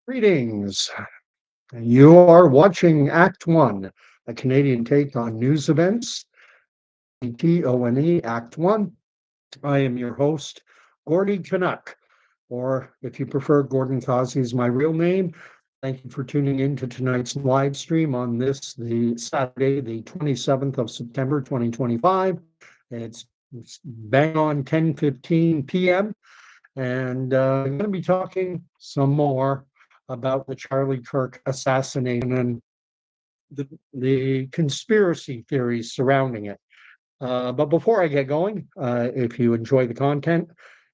Greetings. You are watching Act One, a Canadian take on news events. TONE Act One. I am your host, Gordy Canuck, or if you prefer, Gordon Causey is my real name. Thank you for tuning in to tonight's live stream on the Saturday, the 27th of September, 2025. It's bang on 10:15 p.m. And I'm going to be talking some more about the Charlie Kirk assassination and the conspiracy theories surrounding it. But before I get going, if you enjoy the content,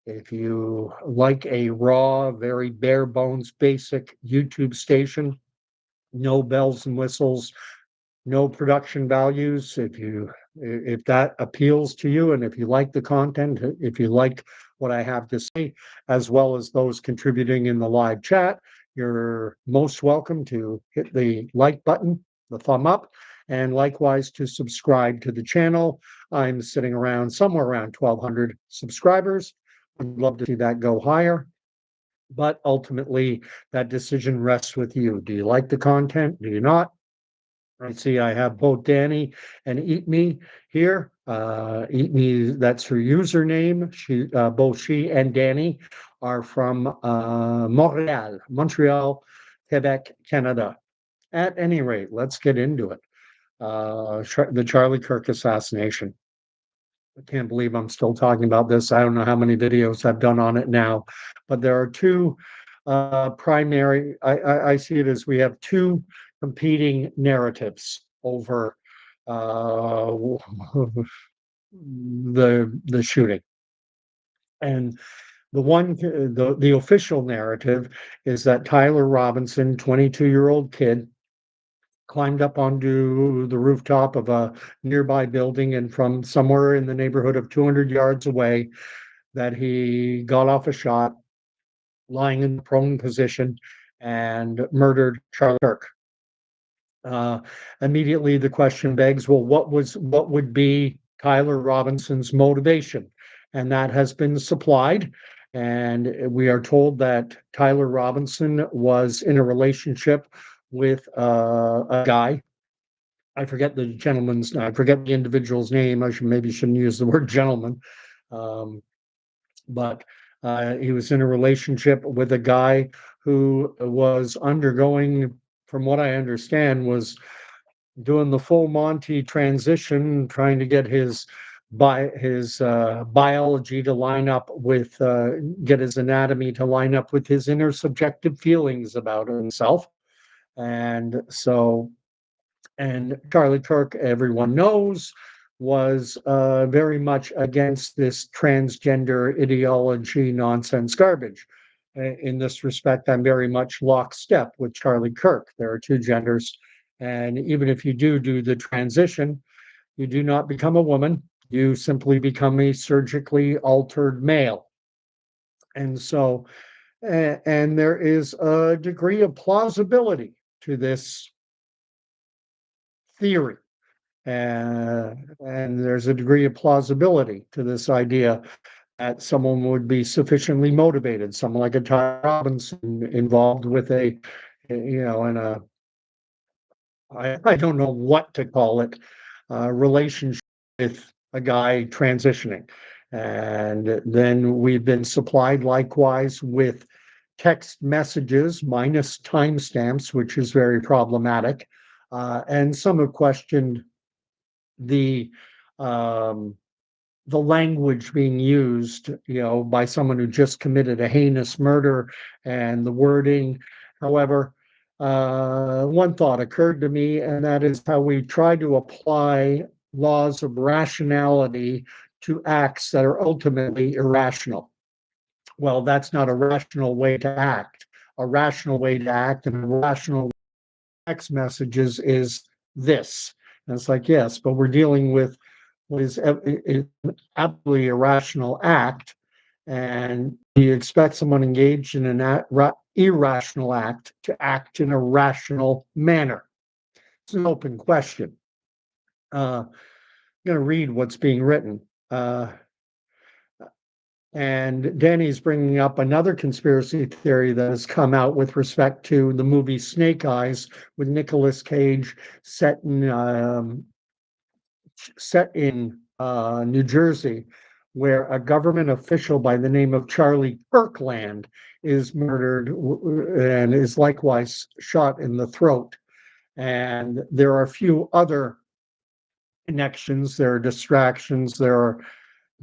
if you like a raw, very bare bones, basic YouTube station, no bells and whistles, no production values, if that appeals to you, and if you like the content, if you like what I have to say, as well as those contributing in the live chat, you're most welcome to hit the like button, the thumb up, and likewise to subscribe to the channel. I'm sitting around somewhere around 1,200 subscribers. I'd love to see that go higher, but ultimately that decision rests with you. Do you like the content? Do you not? I see I have both Danny and Eat Me here. Eat Me, that's her username. Both she and Danny are from Montreal, Quebec, Canada. At any rate, let's get into it. The Charlie Kirk assassination. I can't believe I'm still talking about this. I don't know how many videos I've done on it now, but there are two primary. I see it as we have two competing narratives over uh, the shooting, and the official narrative is that Tyler Robinson, 22-year-old kid, climbed up onto the rooftop of a nearby building, and from somewhere in the neighborhood of 200 yards away, that he got off a shot lying in the prone position and murdered Charlie Kirk. Uh, Immediately, the question begs, well, what would be Tyler Robinson's motivation? And that has been supplied. And we are told that Tyler Robinson was in a relationship with a guy. I forget the individual's name. Maybe shouldn't use the word gentleman. Um, but he was in a relationship with a guy who was undergoing, from what I understand, was doing the full Monty transition, trying to get his biology to line up with get his anatomy to line up with his inner subjective feelings about himself. And so, and Charlie Kirk, everyone knows, was very much against this transgender ideology nonsense garbage. In this respect, I'm very much lockstep with Charlie Kirk. There are two genders, and even if you do the transition, you do not become a woman. You simply become a surgically altered male. And so, and there is a degree of plausibility to this theory. And there's a degree of plausibility to this idea that someone would be sufficiently motivated, someone like a Ty Robinson involved with in a, I don't know what to call it, relationship with a guy transitioning. And then we've been supplied likewise with text messages minus timestamps, which is very problematic. And some have questioned the um, the language being used, by someone who just committed a heinous murder, and the wording. However, one thought occurred to me, and that is how we try to apply laws of rationality to acts that are ultimately irrational. Well, that's not a rational way to act. A rational way to act and a rational text messages is this. And it's like, yes, but we're dealing with what is an absolutely irrational act. And you expect someone engaged in an irrational act to act in a rational manner? It's an open question. I'm going to read what's being written. Uh, And Danny's bringing up another conspiracy theory that has come out with respect to the movie Snake Eyes with Nicolas Cage, set in New Jersey, where a government official by the name of Charlie Kirkland is murdered and is likewise shot in the throat. And there are a few other connections, there are distractions, there are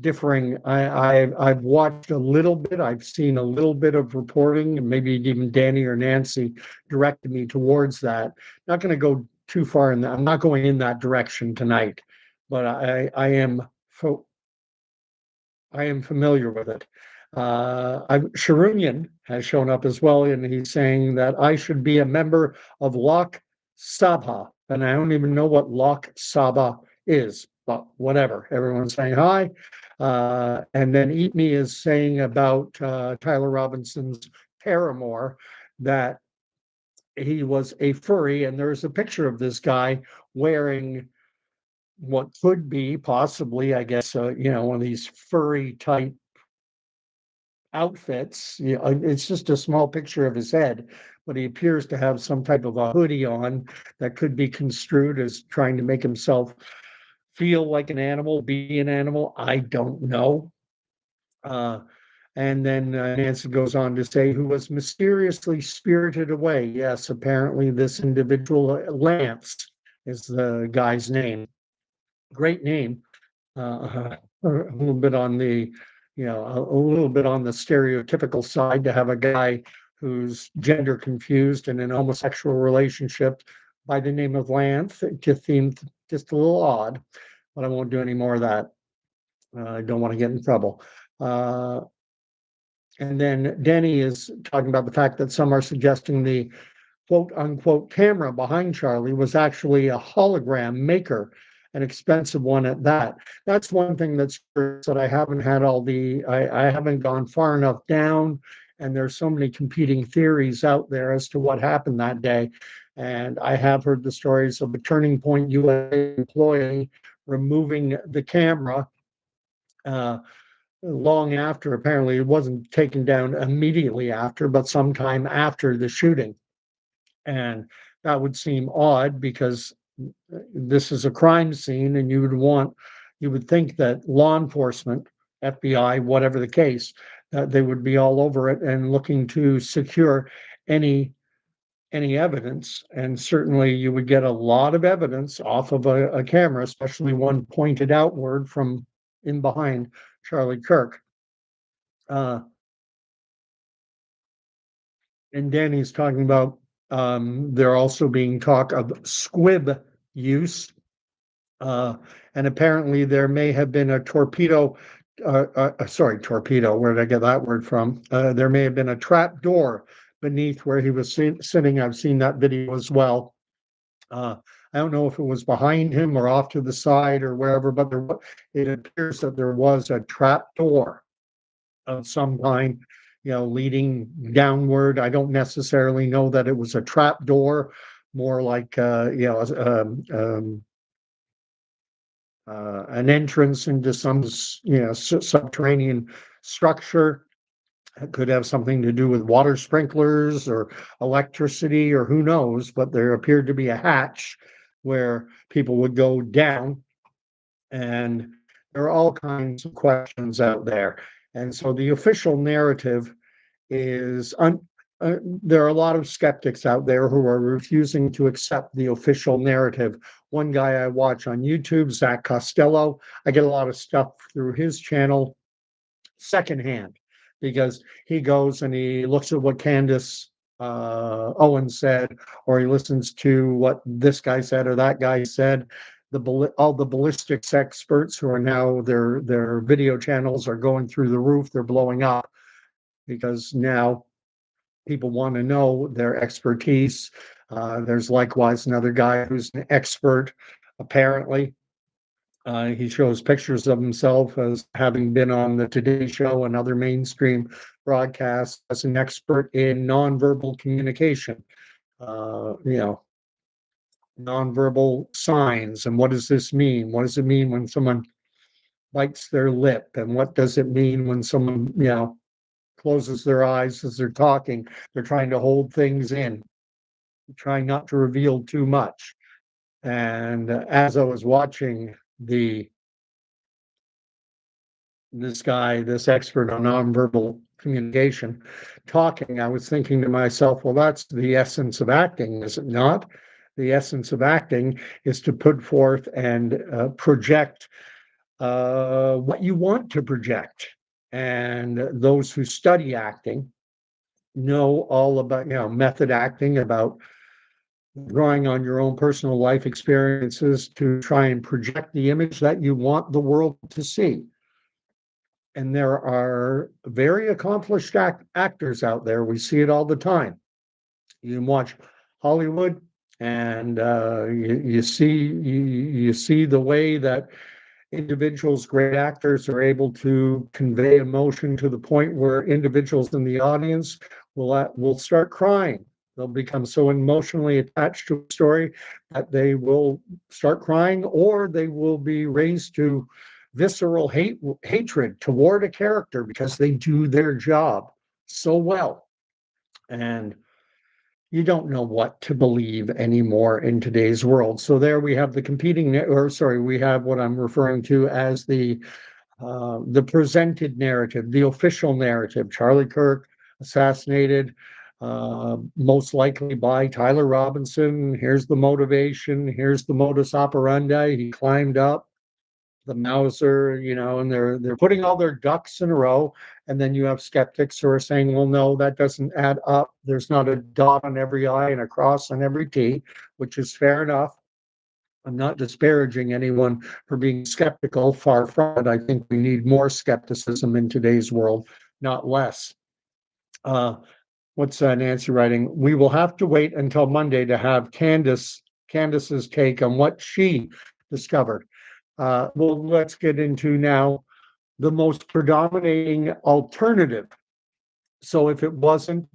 differing. I've watched a little bit. I've seen a little bit of reporting, and maybe even Danny or Nancy directed me towards that. Not going to go too far in that. I'm not going in that direction tonight, but I am familiar with it. Sharunian has shown up as well, and he's saying that I should be a member of Lok Sabha, and I don't even know what Lok Sabha is, but whatever. Everyone's saying hi. And then Eat Me is saying about Tyler Robinson's paramour that he was a furry, and there's a picture of this guy wearing what could be possibly, I guess, one of these furry type outfits. It's just a small picture of his head, but he appears to have some type of a hoodie on that could be construed as trying to make himself feel like an animal, be an animal. I don't know. Uh, and then Nancy goes on to say, who was mysteriously spirited away. Yes, apparently this individual, Lance, is the guy's name. Great name. A little bit on the, a little bit on the stereotypical side to have a guy who's gender confused in an homosexual relationship by the name of Lance. It just seemed just a little odd, but I won't do any more of that. I don't want to get in trouble. And then Denny is talking about the fact that some are suggesting the quote unquote camera behind Charlie was actually a hologram maker, an expensive one at that. That's one thing that I haven't had I haven't gone far enough down, and there's so many competing theories out there as to what happened that day. And I have heard the stories of a Turning Point USA employee removing the camera long after. Apparently, it wasn't taken down immediately after, but sometime after the shooting. And that would seem odd because this is a crime scene, and you would think that law enforcement, FBI, whatever the case, they would be all over it and looking to secure any evidence. And certainly you would get a lot of evidence off of a camera, especially one pointed outward from in behind Charlie Kirk. And Danny's talking about there also being talk of squib use. And apparently there may have been a torpedo, torpedo, where did I get that word from? There may have been a trap door beneath where he was sitting. I've seen that video as well. I don't know if it was behind him or off to the side or wherever, but it appears that there was a trap door of some kind, leading downward. I don't necessarily know that it was a trap door, more like an entrance into some subterranean structure. It could have something to do with water sprinklers or electricity or who knows, but there appeared to be a hatch where people would go down, and there are all kinds of questions out there. And so the official narrative is there are a lot of skeptics out there who are refusing to accept the official narrative. One guy I watch on YouTube, Zach Costello, I get a lot of stuff through his channel secondhand, because he goes and he looks at what Candace Owens said, or he listens to what this guy said or that guy said. All the ballistics experts who are now their video channels are going through the roof. They're blowing up because now people want to know their expertise. There's likewise another guy who's an expert, apparently. He shows pictures of himself as having been on the Today Show and other mainstream broadcasts as an expert in nonverbal communication, nonverbal signs. And what does this mean? What does it mean when someone bites their lip, and what does it mean when someone, closes their eyes as they're talking. They're trying to hold things in, trying not to reveal too much. And as I was watching this expert on nonverbal communication talking, I was thinking to myself, well, that's the essence of acting, is it not? The essence of acting is to put forth and project what you want to project. And those who study acting know all about, method acting, about drawing on your own personal life experiences to try and project the image that you want the world to see. And there are very accomplished actors out there. We see it all the time. You can watch Hollywood, and you see the way that individuals, great actors, are able to convey emotion to the point where individuals in the audience will start crying. They'll become so emotionally attached to a story that they will start crying, or they will be raised to visceral hatred toward a character because they do their job so well. And you don't know what to believe anymore in today's world. So there we have the we have what I'm referring to as the presented narrative, the official narrative. Charlie Kirk assassinated, most likely by Tyler Robinson. Here's the motivation. Here's the modus operandi. He climbed up the Mauser, and they're putting all their ducks in a row. And then you have skeptics who are saying, well, no, that doesn't add up. There's not a dot on every I and a cross on every T, which is fair enough. I'm not disparaging anyone for being skeptical. Far from it. I think we need more skepticism in today's world, not less. What's Nancy writing? We will have to wait until Monday to have Candace's take on what she discovered. Well, let's get into now the most predominating alternative. So if it wasn't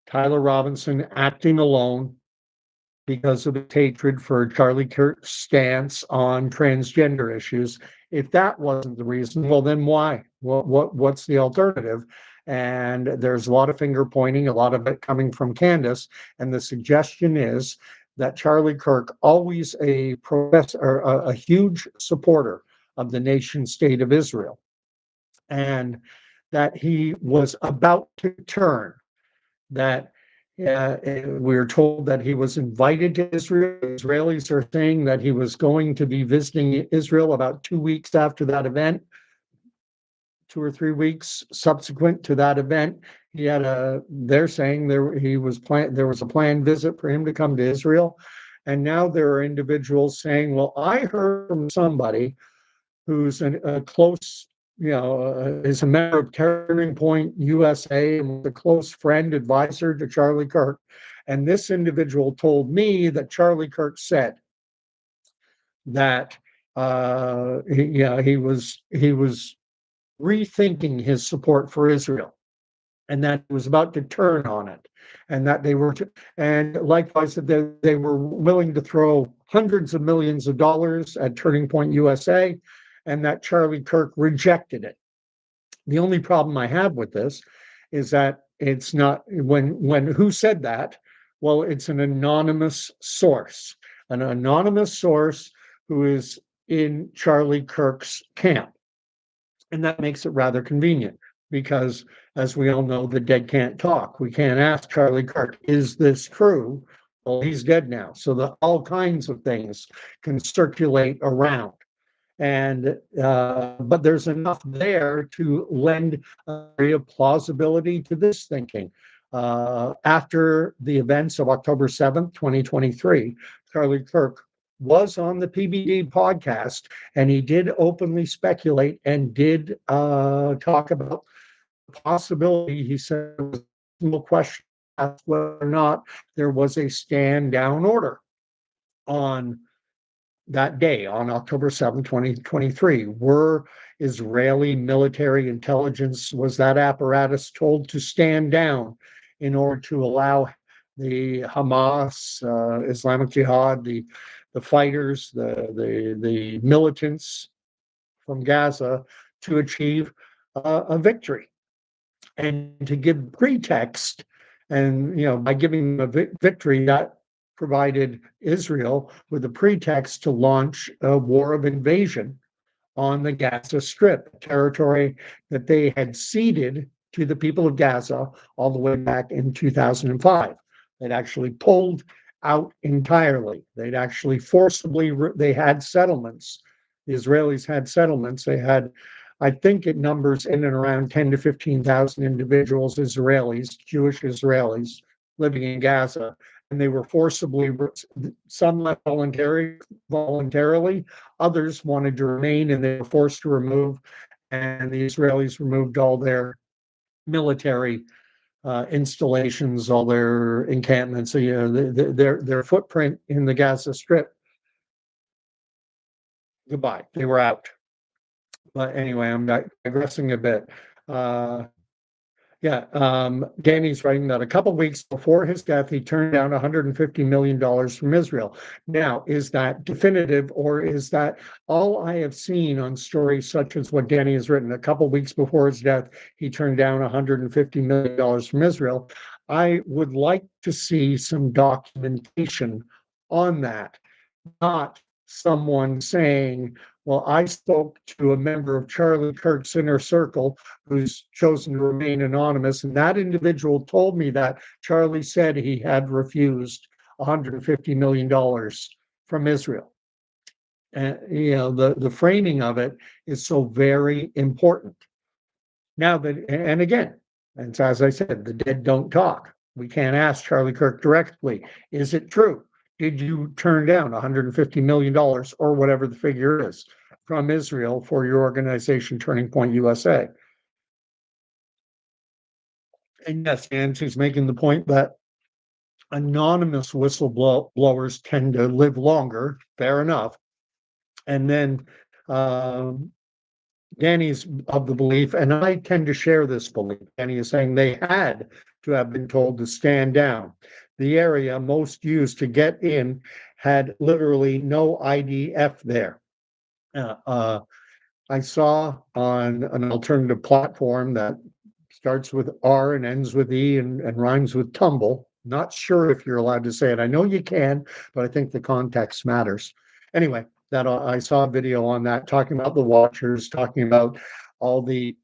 Tyler Robinson acting alone because of his hatred for Charlie Kirk's stance on transgender issues, if that wasn't the reason, well, then why? What's the alternative? And there's a lot of finger pointing, a lot of it coming from Candace. And the suggestion is that Charlie Kirk, always a professor, a huge supporter of the nation state of Israel, and that he was about to turn, that we're told that he was invited to Israel. Israelis are saying that he was going to be visiting Israel about 2 weeks after that event, 2 or 3 weeks subsequent to that event. They're saying there was a planned visit for him to come to Israel. And now there are individuals saying, well, I heard from somebody who's a close, is a member of Turning Point USA and was a close friend, advisor to Charlie Kirk. And this individual told me that Charlie Kirk said that he was rethinking his support for Israel, and that he was about to turn on it, and that and likewise that they were willing to throw hundreds of millions of dollars at Turning Point USA, and that Charlie Kirk rejected it. The only problem I have with this is that it's not who said that? Well, it's an anonymous source who is in Charlie Kirk's camp. And that makes it rather convenient because, as we all know, the dead can't talk. We can't ask Charlie Kirk, is this true? Well, he's dead now. So all kinds of things can circulate around. And but there's enough there to lend a degree of plausibility to this thinking. After the events of October 7th, 2023, Charlie Kirk was on the PBD podcast, and he did openly speculate and did talk about the possibility. He said there was no question as whether or not there was a stand down order on that day, on October 7, 2023. Were Israeli military intelligence, was that apparatus told to stand down in order to allow the Hamas, Islamic Jihad, the fighters, the militants from Gaza to achieve a victory and to give pretext. And, by giving them a victory, that provided Israel with a pretext to launch a war of invasion on the Gaza Strip, territory that they had ceded to the people of Gaza all the way back in 2005. They'd actually pulled out entirely. They'd actually forcibly, they had settlements. The Israelis had settlements. They had, I think it numbers in and around 10 to 15,000 individuals, Israelis, Jewish Israelis living in Gaza. And they were forcibly, some left voluntarily, others wanted to remain and they were forced to remove. And the Israelis removed all their military installations, all their encampments, their footprint in the Gaza Strip. Goodbye. They were out. But anyway, I'm digressing a bit. Danny's writing that a couple of weeks before his death, he turned down $150 million from Israel. Now, is that definitive, or is that all I have seen on stories such as what Danny has written? A couple of weeks before his death, he turned down $150 million from Israel. I would like to see some documentation on that, not someone saying, well, I spoke to a member of Charlie Kirk's inner circle who's chosen to remain anonymous, and that individual told me that Charlie said he had refused $150 million from Israel. And, the framing of it is so very important. Now, and again, and as I said, the dead don't talk. We can't ask Charlie Kirk directly, is it true? Did you turn down $150 million or whatever the figure is from Israel for your organization, Turning Point USA? And yes, Nancy's making the point that anonymous whistleblowers tend to live longer. Fair enough. And then Danny's of the belief, and I tend to share this belief, Danny is saying they had to have been told to stand down. The area most used to get in had literally no IDF there. I saw on an alternative platform that starts with R and ends with E and rhymes with tumble. Not sure if you're allowed to say it. I know you can, but I think the context matters. Anyway, that I saw a video on that talking about the watchers, talking about all the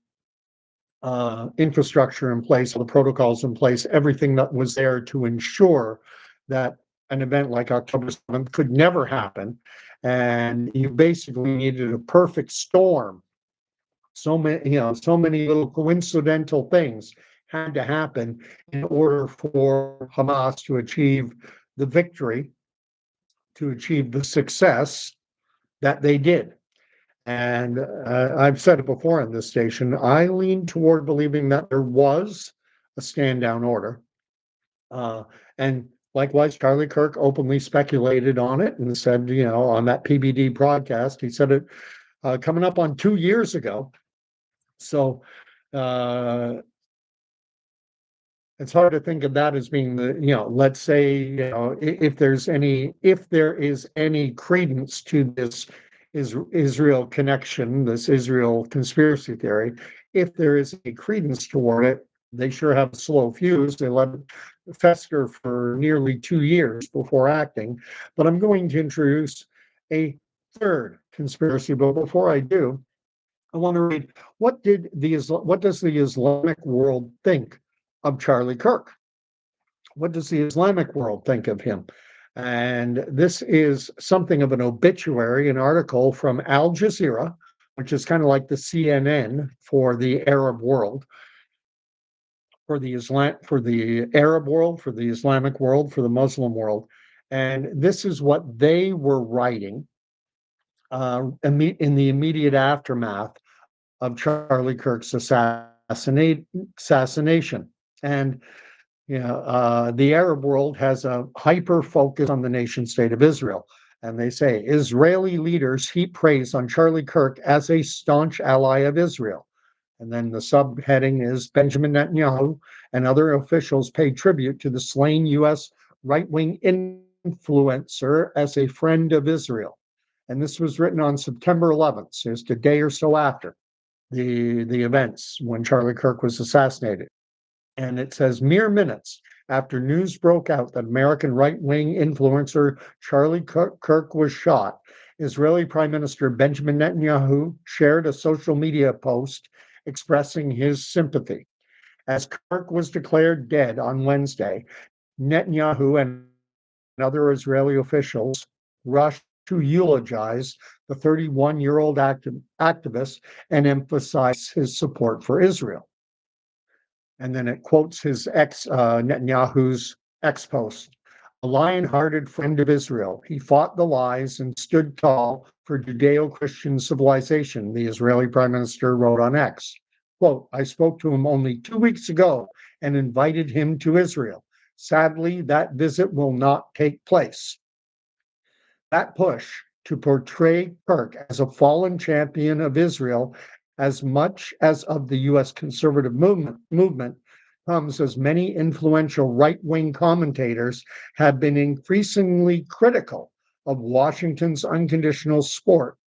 infrastructure in place, all the protocols in place, everything that was there to ensure that an event like October 7th could never happen. And you basically needed a perfect storm. So many little coincidental things had to happen in order for Hamas to achieve the victory, to achieve the success that they did. And I've said it before on this station, I lean toward believing that there was a stand down order. And likewise, Charlie Kirk openly speculated on it and said, on that PBD broadcast, he said it coming up on 2 years ago. So it's hard to think of that as being let's say, if there is any credence to this Israel connection, this Israel conspiracy theory, if there is a credence toward it, they sure have a slow fuse. They let it fester for nearly 2 years before acting. But I'm going to introduce a third conspiracy. But before I do, I want to read what does the Islamic world think of Charlie Kirk? What does the Islamic world think of him? And this is something of an obituary, an article from Al Jazeera, which is kind of like the CNN for the Arab world, for the Arab world, for the Islamic world, for the Muslim world. And this is what they were writing in the immediate aftermath of Charlie Kirk's assassination. And the Arab world has a hyper focus on the nation state of Israel. And they say Israeli leaders heap praise on Charlie Kirk as a staunch ally of Israel. And then the subheading is Benjamin Netanyahu and other officials pay tribute to the slain U.S. right-wing influencer as a friend of Israel. And this was written on September 11th, so just a day or so after the events when Charlie Kirk was assassinated. And it says mere minutes after news broke out that American right-wing influencer Charlie Kirk was shot, Israeli Prime Minister Benjamin Netanyahu shared a social media post expressing his sympathy. As Kirk was declared dead on Wednesday, Netanyahu and other Israeli officials rushed to eulogize the 31-year-old activist and emphasize his support for Israel. And then it quotes his Netanyahu's ex post. A lion-hearted friend of Israel, he fought the lies and stood tall for Judeo-Christian civilization, the Israeli Prime Minister wrote on X. Quote, I spoke to him only 2 weeks ago and invited him to Israel. Sadly, that visit will not take place. That push to portray Kirk as a fallen champion of Israel as much as of the U.S. conservative movement comes as many influential right-wing commentators have been increasingly critical of Washington's unconditional support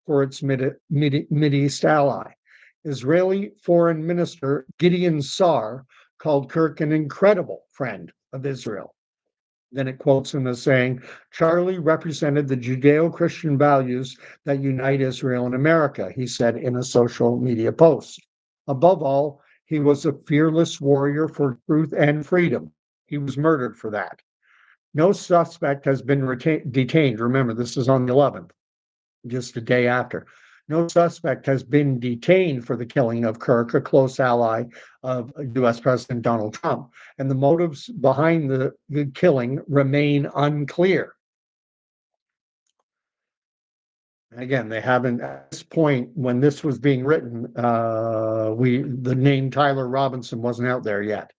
for its Mideast ally. Israeli Foreign Minister Gideon Sa'ar called Kirk an incredible friend of Israel. Then it quotes him as saying, Charlie represented the Judeo-Christian values that unite Israel and America, he said in a social media post. Above all, he was a fearless warrior for truth and freedom. He was murdered for that. No suspect has been detained. Remember, this is on the 11th, just a day after. No suspect has been detained for the killing of Kirk, a close ally of U.S. President Donald Trump, and the motives behind the killing remain unclear. Again, they haven't, at this point, when this was being written, the name Tyler Robinson wasn't out there yet.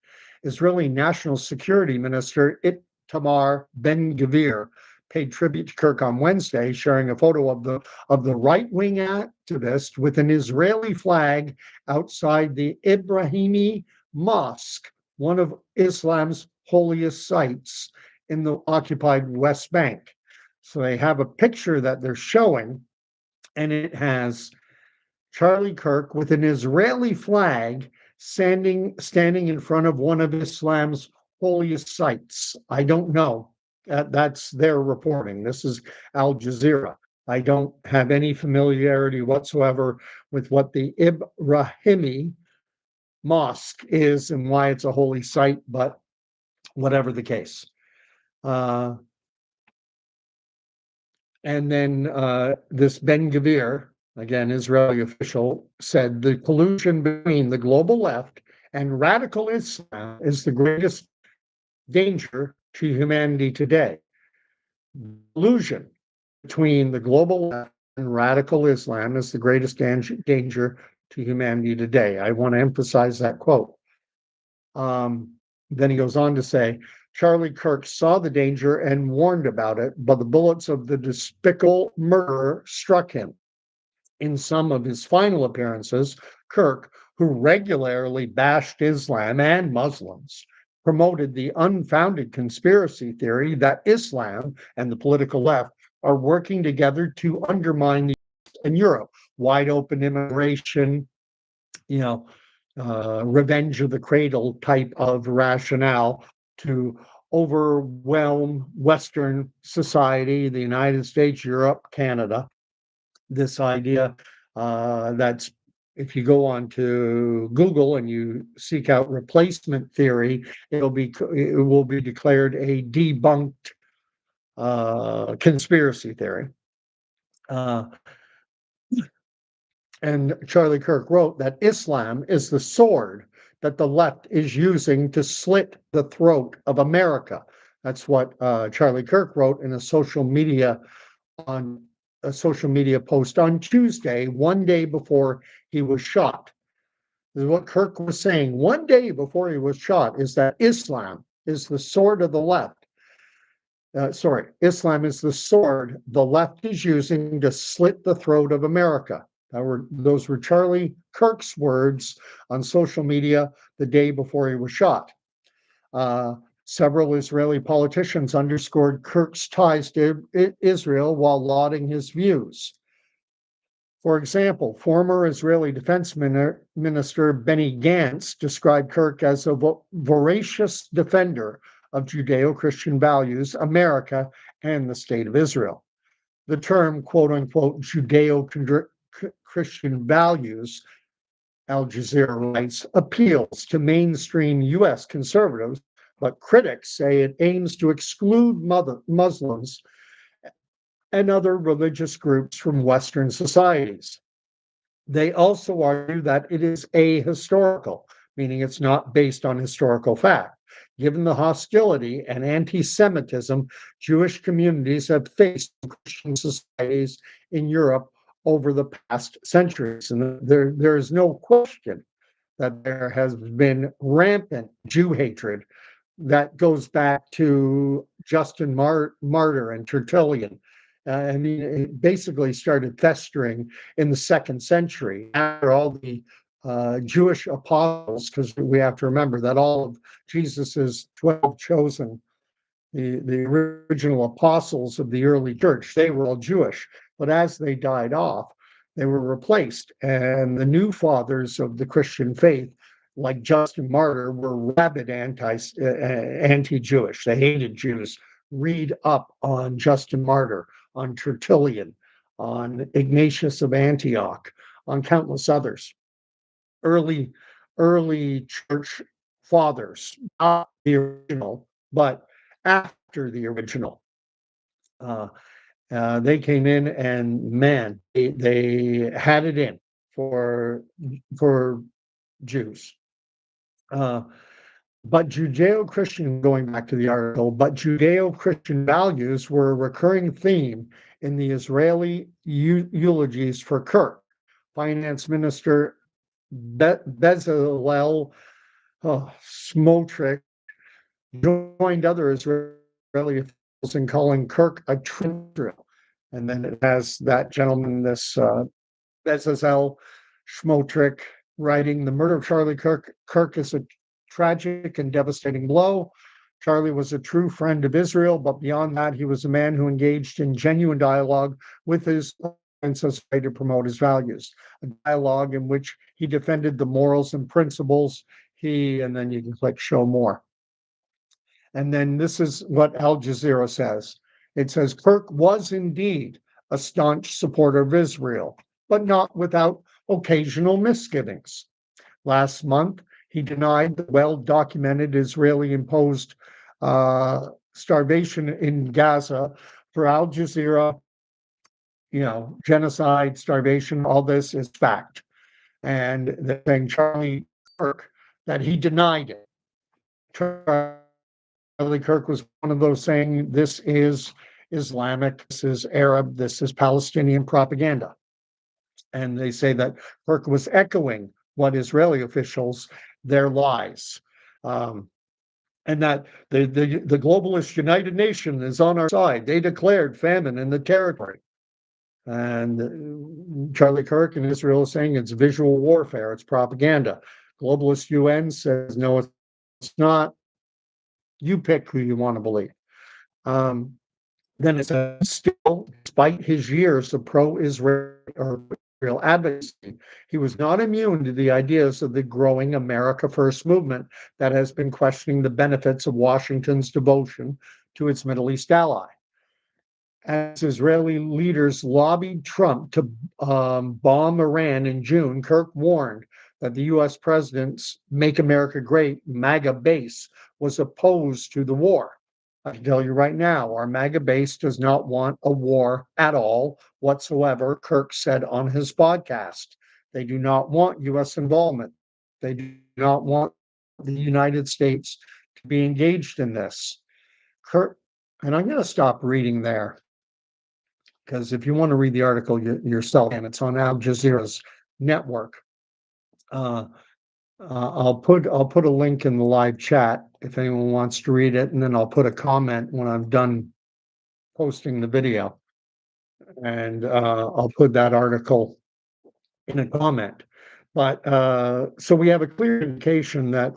Israeli National Security Minister Itamar Ben-Gvir paid tribute to Kirk on Wednesday, sharing a photo of the right-wing activist with an Israeli flag outside the Ibrahimi Mosque, one of Islam's holiest sites in the occupied West Bank. So they have a picture that they're showing, and it has Charlie Kirk with an Israeli flag standing in front of one of Islam's holiest sites. I don't know. That's their reporting. This is Al Jazeera. I don't have any familiarity whatsoever with what the Ibrahimi Mosque is and why it's a holy site, but whatever the case. And then this Ben-Gvir, again, Israeli official, said the collusion between the global left and radical Islam is the greatest danger to humanity today. Collusion between the global left and radical Islam is the greatest danger to humanity today. I want to emphasize that quote. Then he goes on to say, Charlie Kirk saw the danger and warned about it, but the bullets of the despicable murderer struck him. In some of his final appearances, Kirk, who regularly bashed Islam and Muslims, promoted the unfounded conspiracy theory that Islam and the political left are working together to undermine the US and Europe. Wide open immigration, revenge of the cradle type of rationale to overwhelm Western society, the United States, Europe, Canada. This idea that's, if you go on to Google and you seek out replacement theory, it will be declared a debunked conspiracy theory. And Charlie Kirk wrote that Islam is the sword that the left is using to slit the throat of America. That's what Charlie Kirk wrote in a social media post on Tuesday, one day before he was shot. This is what Kirk was saying one day before he was shot, is that Islam is the sword of the left. Islam is the sword the left is using to slit the throat of America. Those were Charlie Kirk's words on social media the day before he was shot. Several Israeli politicians underscored Kirk's ties to Israel while lauding his views. For example, former Israeli Defense Minister Benny Gantz described Kirk as a voracious defender of Judeo Christian values, America, and the state of Israel. The term, quote unquote, Judeo Christian values, Al Jazeera writes, appeals to mainstream U.S. conservatives, but critics say it aims to exclude Muslims and other religious groups from Western societies. They also argue that it is ahistorical, meaning it's not based on historical fact. Given the hostility and anti Semitism Jewish communities have faced in Christian societies in Europe over the past centuries. And there is no question that there has been rampant Jew hatred that goes back to Justin Martyr and Tertullian. I mean, it basically started festering in the second century after all the Jewish apostles, because we have to remember that all of Jesus's 12 chosen, the original apostles of the early church, they were all Jewish. But as they died off, they were replaced. And the new fathers of the Christian faith, like Justin Martyr, were rabid anti-Jewish. They hated Jews. Read up on Justin Martyr, on Tertullian, on Ignatius of Antioch, on countless others. Early church fathers, not the original, but after the original. They came in and man, they had it in for Jews. But Judeo-Christian, going back to the article, but Judeo-Christian values were a recurring theme in the Israeli eulogies for Kirk. Finance Minister Bezalel Smotrich joined other Israeli officials in calling Kirk a traitor. And then it has that gentleman, this Bezalel Smotrich, writing, the murder of Charlie Kirk is a tragic and devastating blow. Charlie was a true friend of Israel, but beyond that, he was a man who engaged in genuine dialogue with his audience to promote his values, a dialogue in which he defended the morals and principles and then you can click show more. And then this is what Al Jazeera says. It says, Kirk was indeed a staunch supporter of Israel, but not without occasional misgivings. Last month, he denied the well-documented Israeli-imposed starvation in Gaza. For Al Jazeera, genocide, starvation, all this is fact. And they're saying Charlie Kirk, that he denied it. Charlie Kirk was one of those saying, this is Islamic, this is Arab, this is Palestinian propaganda. And they say that Kirk was echoing what Israeli officials, their lies. And that the globalist United Nations is on our side. They declared famine in the territory. And Charlie Kirk in Israel is saying it's visual warfare, it's propaganda. Globalist UN says, no, it's not. You pick who you want to believe. Then it says, still, despite his years of pro-Israel or Israel advocacy, he was not immune to the ideas of the growing America First movement that has been questioning the benefits of Washington's devotion to its Middle East ally. As Israeli leaders lobbied Trump to bomb Iran in June, Kirk warned that the U.S. president's Make America Great MAGA base was opposed to the war. I can tell you right now, our MAGA base does not want a war at all whatsoever, Kirk said on his podcast. They do not want U.S. involvement. They do not want the United States to be engaged in this. Kirk, and I'm going to stop reading there, because if you want to read the article yourself, and it's on Al Jazeera's network, I'll put a link in the live chat if anyone wants to read it, and then I'll put a comment when I'm done posting the video, and I'll put that article in a comment. But so we have a clear indication that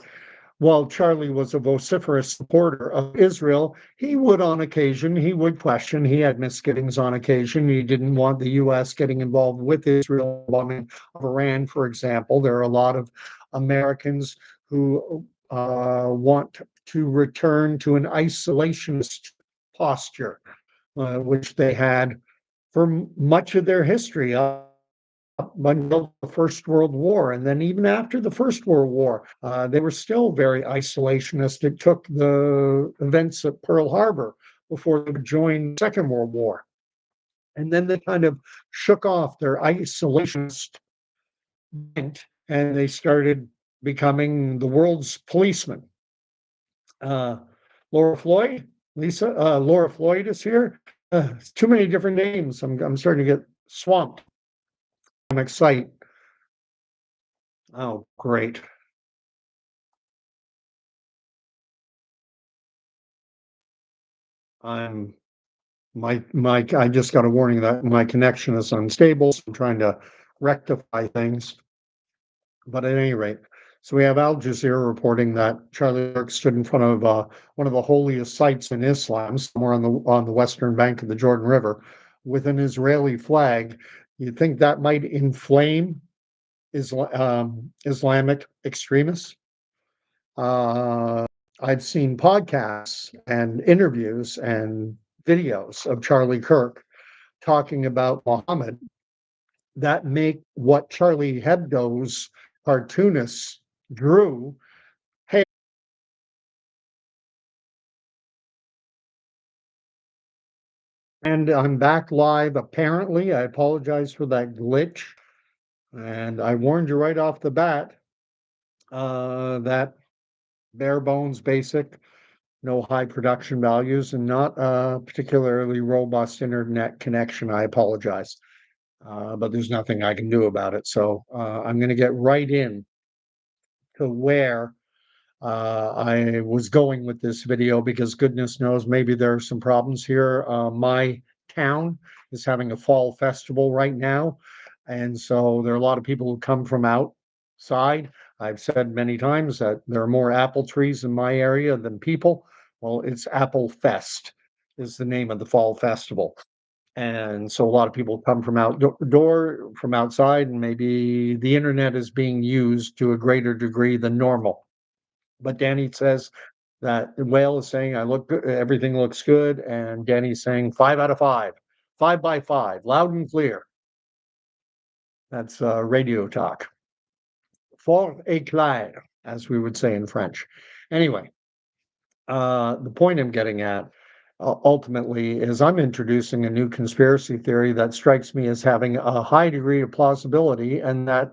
while Charlie was a vociferous supporter of Israel, he would on occasion, he would question, he had misgivings on occasion. He didn't want the US getting involved with Israel bombing of Iran, for example. There are a lot of Americans who want to return to an isolationist posture, which they had for much of their history up until the First World War. And then even after the First World War, they were still very isolationist. It took the events at Pearl Harbor before they would join the Second World War. And then they kind of shook off their isolationist bent and they started becoming the world's policemen. Uh, Laura Floyd, Laura Floyd is here. Too many different names. I'm starting to get swamped. I'm excited. Oh, great. I'm I just got a warning that my connection is unstable, so I'm trying to rectify things. But at any rate, so we have Al Jazeera reporting that Charlie Kirk stood in front of one of the holiest sites in Islam, somewhere on the western bank of the Jordan River, with an Israeli flag. You'd think that might inflame Islamic extremists. Uh, I've seen podcasts and interviews and videos of Charlie Kirk talking about Muhammad that make what Charlie Hebdo's cartoonists drew. Hey, and I'm back live. Apparently, I apologize for that glitch. And I warned you right off the bat that bare bones basic, no high production values, and not a particularly robust internet connection. I apologize. But there's nothing I can do about it. So I'm going to get right in to where I was going with this video because goodness knows maybe there are some problems here. My town is having a fall festival right now. And so there are a lot of people who come from outside. I've said many times that there are more apple trees in my area than people. Well, it's Apple Fest is the name of the fall festival. And so a lot of people come from outdoor, from outside, and maybe the internet is being used to a greater degree than normal. But Danny says that Whale is saying, I look good, everything looks good. And Danny's saying 5 out of 5, 5 by 5, loud and clear. That's radio talk. Fort éclair, as we would say in French. Anyway, the point I'm getting at ultimately is I'm introducing a new conspiracy theory that strikes me as having a high degree of plausibility, and that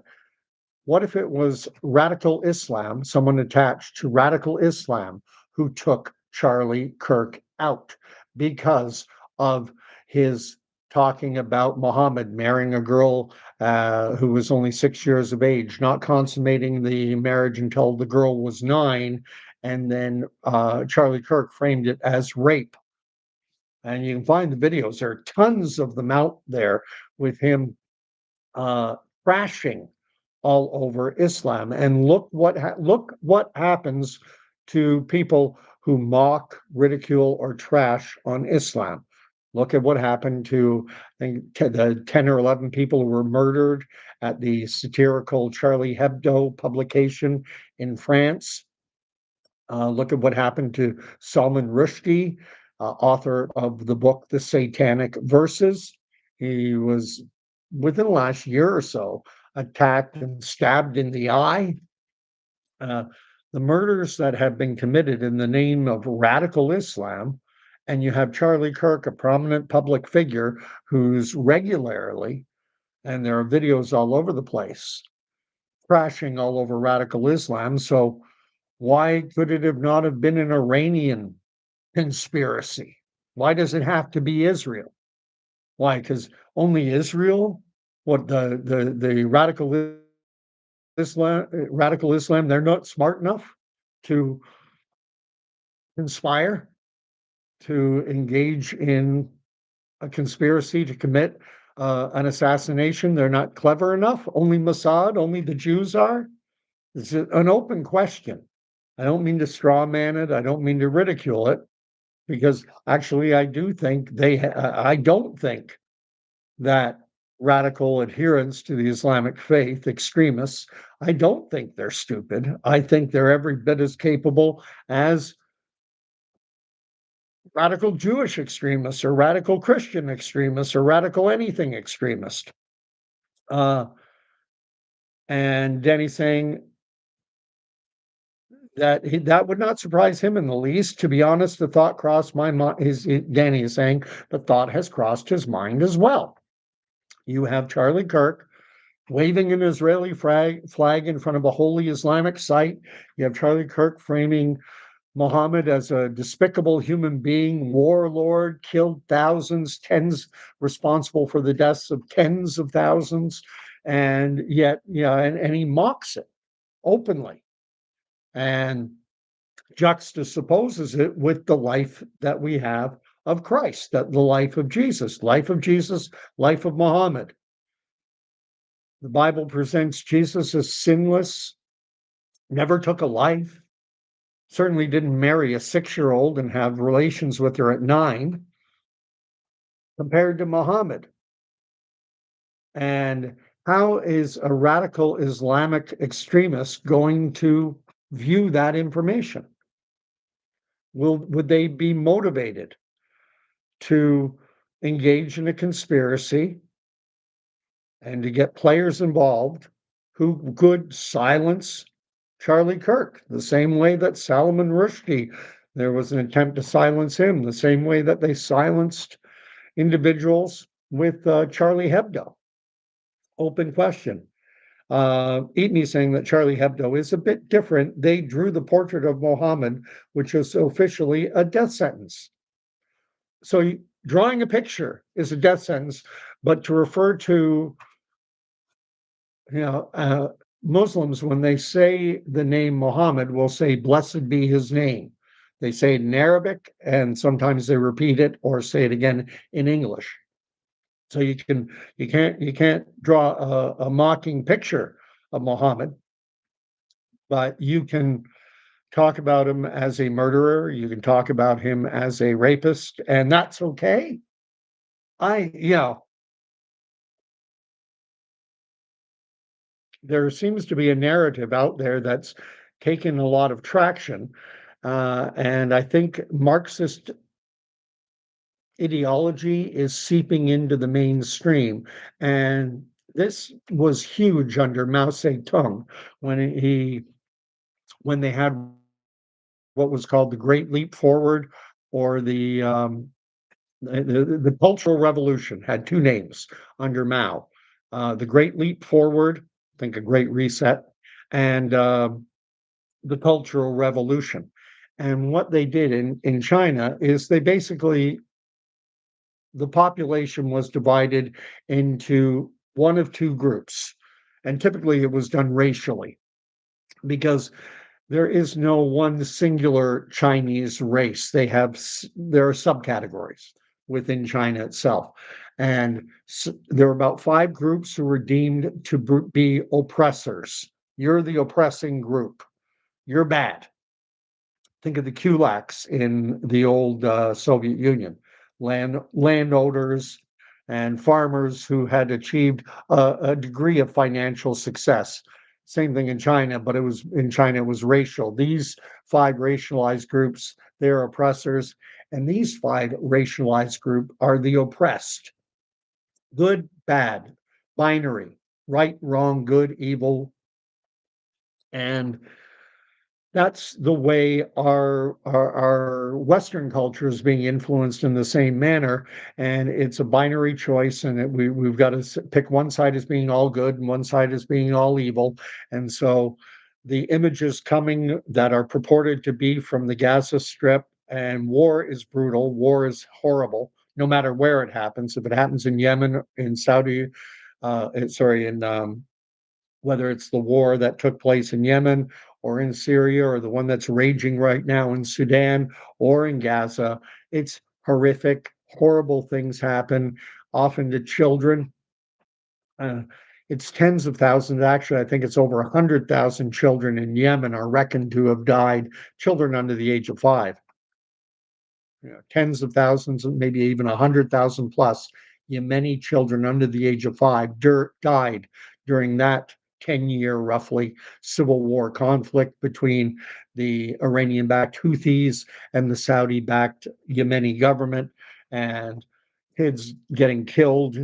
what if it was radical Islam, someone attached to radical Islam, who took Charlie Kirk out because of his talking about Muhammad marrying a girl who was only 6 years of age, not consummating the marriage until the girl was 9, and then Charlie Kirk framed it as rape. And you can find the videos. There are tons of them out there with him uh, crashing all over Islam. And look what happens to people who mock, ridicule, or trash on Islam. Look at what happened to, I think, the 10 or 11 people who were murdered at the satirical Charlie Hebdo publication in France. Look at what happened to Salman Rushdie, author of the book The Satanic Verses. He was, within the last year or so, attacked and stabbed in the eye. Uh, the murders that have been committed in the name of radical Islam, and you have Charlie Kirk, a prominent public figure who's regularly, and there are videos all over the place, crashing all over radical Islam. So why could it have not have been an Iranian conspiracy? Why does it have to be Israel? Why? Because only Israel, what the radical Islam, they're not smart enough to conspire, to engage in a conspiracy to commit an assassination. They're not clever enough. Only Mossad, only the Jews are. It's an open question. I don't mean to straw man it. I don't mean to ridicule it, because actually I do think I don't think that radical adherents to the Islamic faith, extremists, I don't think they're stupid. I think they're every bit as capable as radical Jewish extremists or radical Christian extremists or radical anything extremist. Uh, and Danny's saying that that would not surprise him in the least. To be honest, the thought crossed my mind. Danny is saying the thought has crossed his mind as well. You have Charlie Kirk waving an Israeli flag in front of a holy Islamic site. You have Charlie Kirk framing Muhammad as a despicable human being, warlord, killed thousands, tens responsible for the deaths of tens of thousands. And yet, and he mocks it openly and juxtaposes it with the life that we have of Christ, that the life of Jesus, life of Muhammad. The Bible presents Jesus as sinless, never took a life, certainly didn't marry a 6-year-old and have relations with her at 9, compared to Muhammad. And how is a radical Islamic extremist going to view that information? Would they be motivated to engage in a conspiracy and to get players involved who could silence Charlie Kirk the same way that Salman Rushdie, there was an attempt to silence him, the same way that they silenced individuals with Charlie Hebdo? Open question. Eatney saying that Charlie Hebdo is a bit different. They drew the portrait of Mohammed, which is officially a death sentence. So drawing a picture is a death sentence, but to refer to, Muslims, when they say the name Muhammad, will say, "Blessed be his name." They say it in Arabic, and sometimes they repeat it or say it again in English. So you can't draw a mocking picture of Muhammad, but you can talk about him as a murderer. You can talk about him as a rapist, and that's okay. I, you know, there seems to be a narrative out there that's taken a lot of traction. And I think Marxist ideology is seeping into the mainstream. And this was huge under Mao Zedong when they had what was called the Great Leap Forward, or the Cultural Revolution. Had two names under Mao: the Great Leap Forward, I think a Great Reset, and the Cultural Revolution. And what they did in China is they basically, the population was divided into one of two groups. And typically it was done racially, because there is no one singular Chinese race. There are subcategories within China itself. And there are about 5 groups who were deemed to be oppressors. You're the oppressing group. You're bad. Think of the kulaks in the old Soviet Union, landowners and farmers who had achieved a degree of financial success. Same thing in China, but it was racial. These 5 racialized groups, they're oppressors, and these 5 racialized group are the oppressed. Good, bad, binary, right, wrong, good, evil, and that's the way our Western culture is being influenced in the same manner, and it's a binary choice, and we've got to pick one side as being all good and one side as being all evil. And so the images coming that are purported to be from the Gaza Strip, and war is brutal, war is horrible, no matter where it happens. If it happens in Yemen, in Saudi, in whether it's the war that took place in Yemen or in Syria, or the one that's raging right now in Sudan or in Gaza. It's horrific, horrible things happen, often to children. Uh, It's tens of thousands. Actually, I think it's over 100,000 children in Yemen are reckoned to have died, children under the age of 5. Tens of thousands, maybe even 100,000 plus Yemeni children under the age of 5 died during that 10-year, roughly, civil war conflict between the Iranian-backed Houthis and the Saudi-backed Yemeni government, and kids getting killed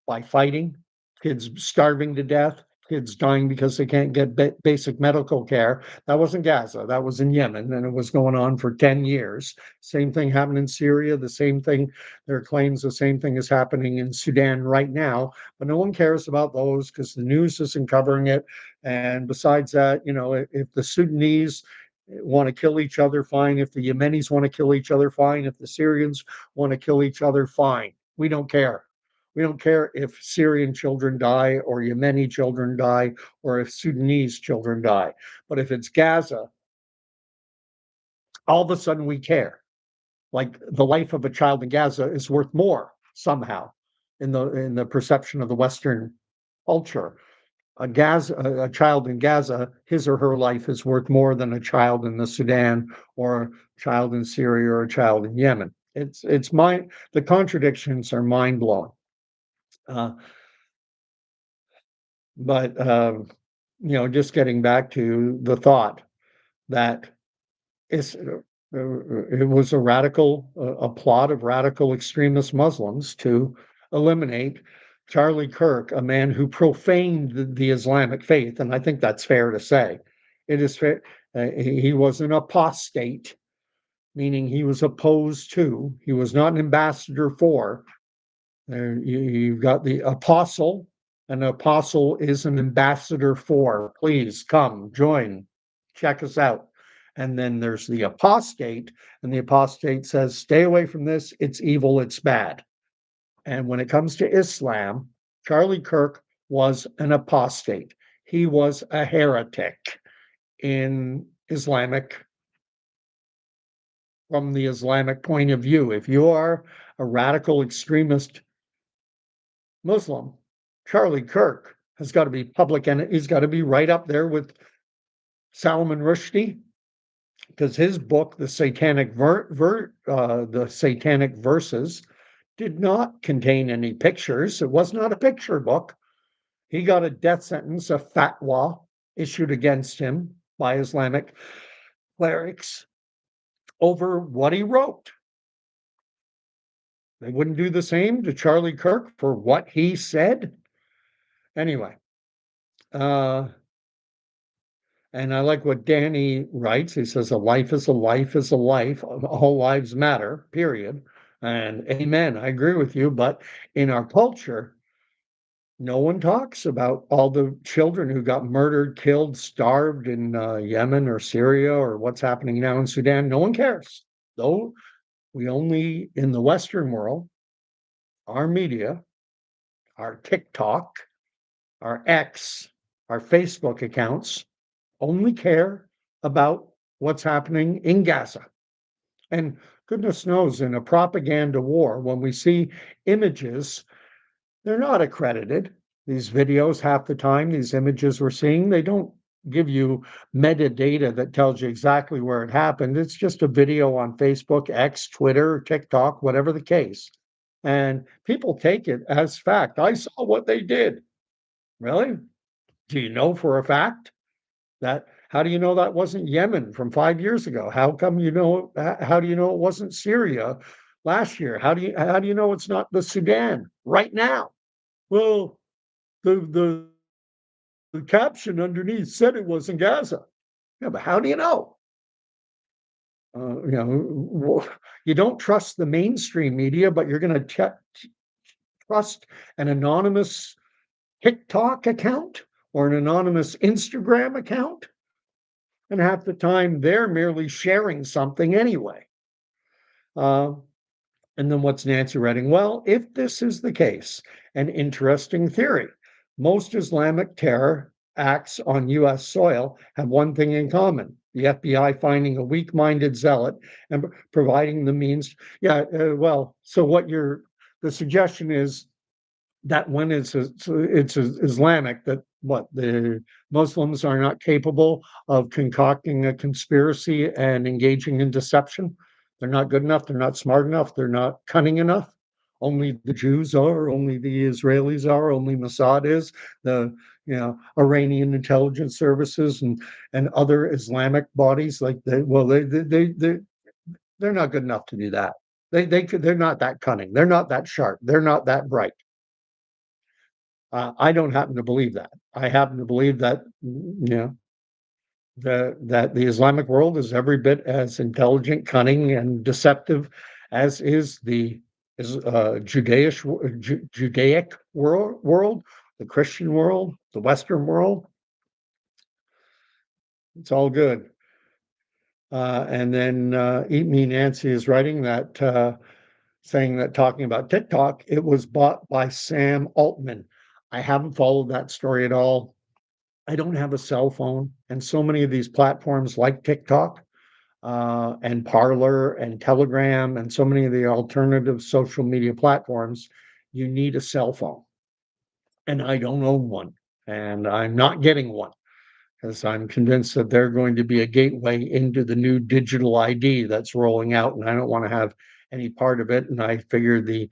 by fighting, kids starving to death, kids dying because they can't get basic medical care. That wasn't Gaza, that was in Yemen, and it was going on for 10 years. Same thing happened in Syria, the same thing, there are claims the same thing is happening in Sudan right now, but no one cares about those because the news isn't covering it. And besides that, if the Sudanese want to kill each other, fine. If the Yemenis want to kill each other, fine. If the Syrians want to kill each other, fine. We don't care. We don't care if Syrian children die or Yemeni children die or if Sudanese children die. But if it's Gaza, all of a sudden we care. Like the life of a child in Gaza is worth more somehow in the perception of the Western culture. A child in Gaza, his or her life is worth more than a child in the Sudan or a child in Syria or a child in Yemen. The contradictions are mind blowing. Uh, But just getting back to the thought that it's, it was a plot of radical extremist Muslims to eliminate Charlie Kirk, a man who profaned the Islamic faith, and I think that's fair to say. It is fair. He was an apostate, meaning he was opposed to. He was not an ambassador for. You've got the apostle. An apostle is an ambassador for. Please come, join, check us out. And then there's the apostate, and the apostate says, stay away from this. It's evil, it's bad. And when it comes to Islam, Charlie Kirk was an apostate. He was a heretic in from the Islamic point of view. If you are a radical extremist Muslim, Charlie Kirk has got to be public, and he's got to be right up there with Salman Rushdie, because his book, The Satanic Verses, did not contain any pictures. It was not a picture book. He got a death sentence, a fatwa issued against him by Islamic clerics over what he wrote. They wouldn't do the same to Charlie Kirk for what he said. Anyway, and I like what Danny writes. He says, a life is a life is a life. All lives matter, period. And amen. I agree with you. But in our culture, no one talks about all the children who got murdered, killed, starved in Yemen or Syria or what's happening now in Sudan. No one cares. Though we only, in the Western world, our media, our TikTok, our X, our Facebook accounts only care about what's happening in Gaza. And goodness knows, in a propaganda war, when we see images, they're not accredited. These videos, half the time, these images we're seeing, they don't give you metadata that tells you exactly where it happened. It's just a video on Facebook, X, Twitter, TikTok, whatever the case. And people take it as fact. I saw what they did. Really? Do you know for a fact that? How do you know that wasn't Yemen from 5 years ago? How come you know? How do you know it wasn't Syria last year? How do you know it's not the Sudan right now? Well, the caption underneath said it was in Gaza. Yeah, but how do you know? You don't trust the mainstream media, but you're going to trust an anonymous TikTok account or an anonymous Instagram account? And half the time they're merely sharing something anyway. And then what's Nancy writing? Well, if this is the case, an interesting theory. Most Islamic terror acts on U.S. soil have one thing in common: the FBI finding a weak-minded zealot and providing the means. Yeah, so the suggestion is that when it's Islamic, that what the Muslims are not capable of concocting a conspiracy and engaging in deception. They're not good enough. They're not smart enough. They're not cunning enough. Only the Jews are. Only the Israelis are. Only Mossad is. The Iranian intelligence services and other Islamic bodies like they're not good enough to do that. They're not that cunning. They're not that sharp. They're not that bright. I don't happen to believe that. I happen to believe that that the Islamic world is every bit as intelligent, cunning, and deceptive as is the Judaic world, the Christian world, the Western world. It's all good. And then Eat Me Nancy is writing that, saying that talking about TikTok, it was bought by Sam Altman. I haven't followed that story at all. I don't have a cell phone, and so many of these platforms like TikTok and Parler and Telegram and so many of the alternative social media platforms, you need a cell phone. And I don't own one, and I'm not getting one because I'm convinced that they're going to be a gateway into the new digital ID that's rolling out, and I don't want to have any part of it. And I figure the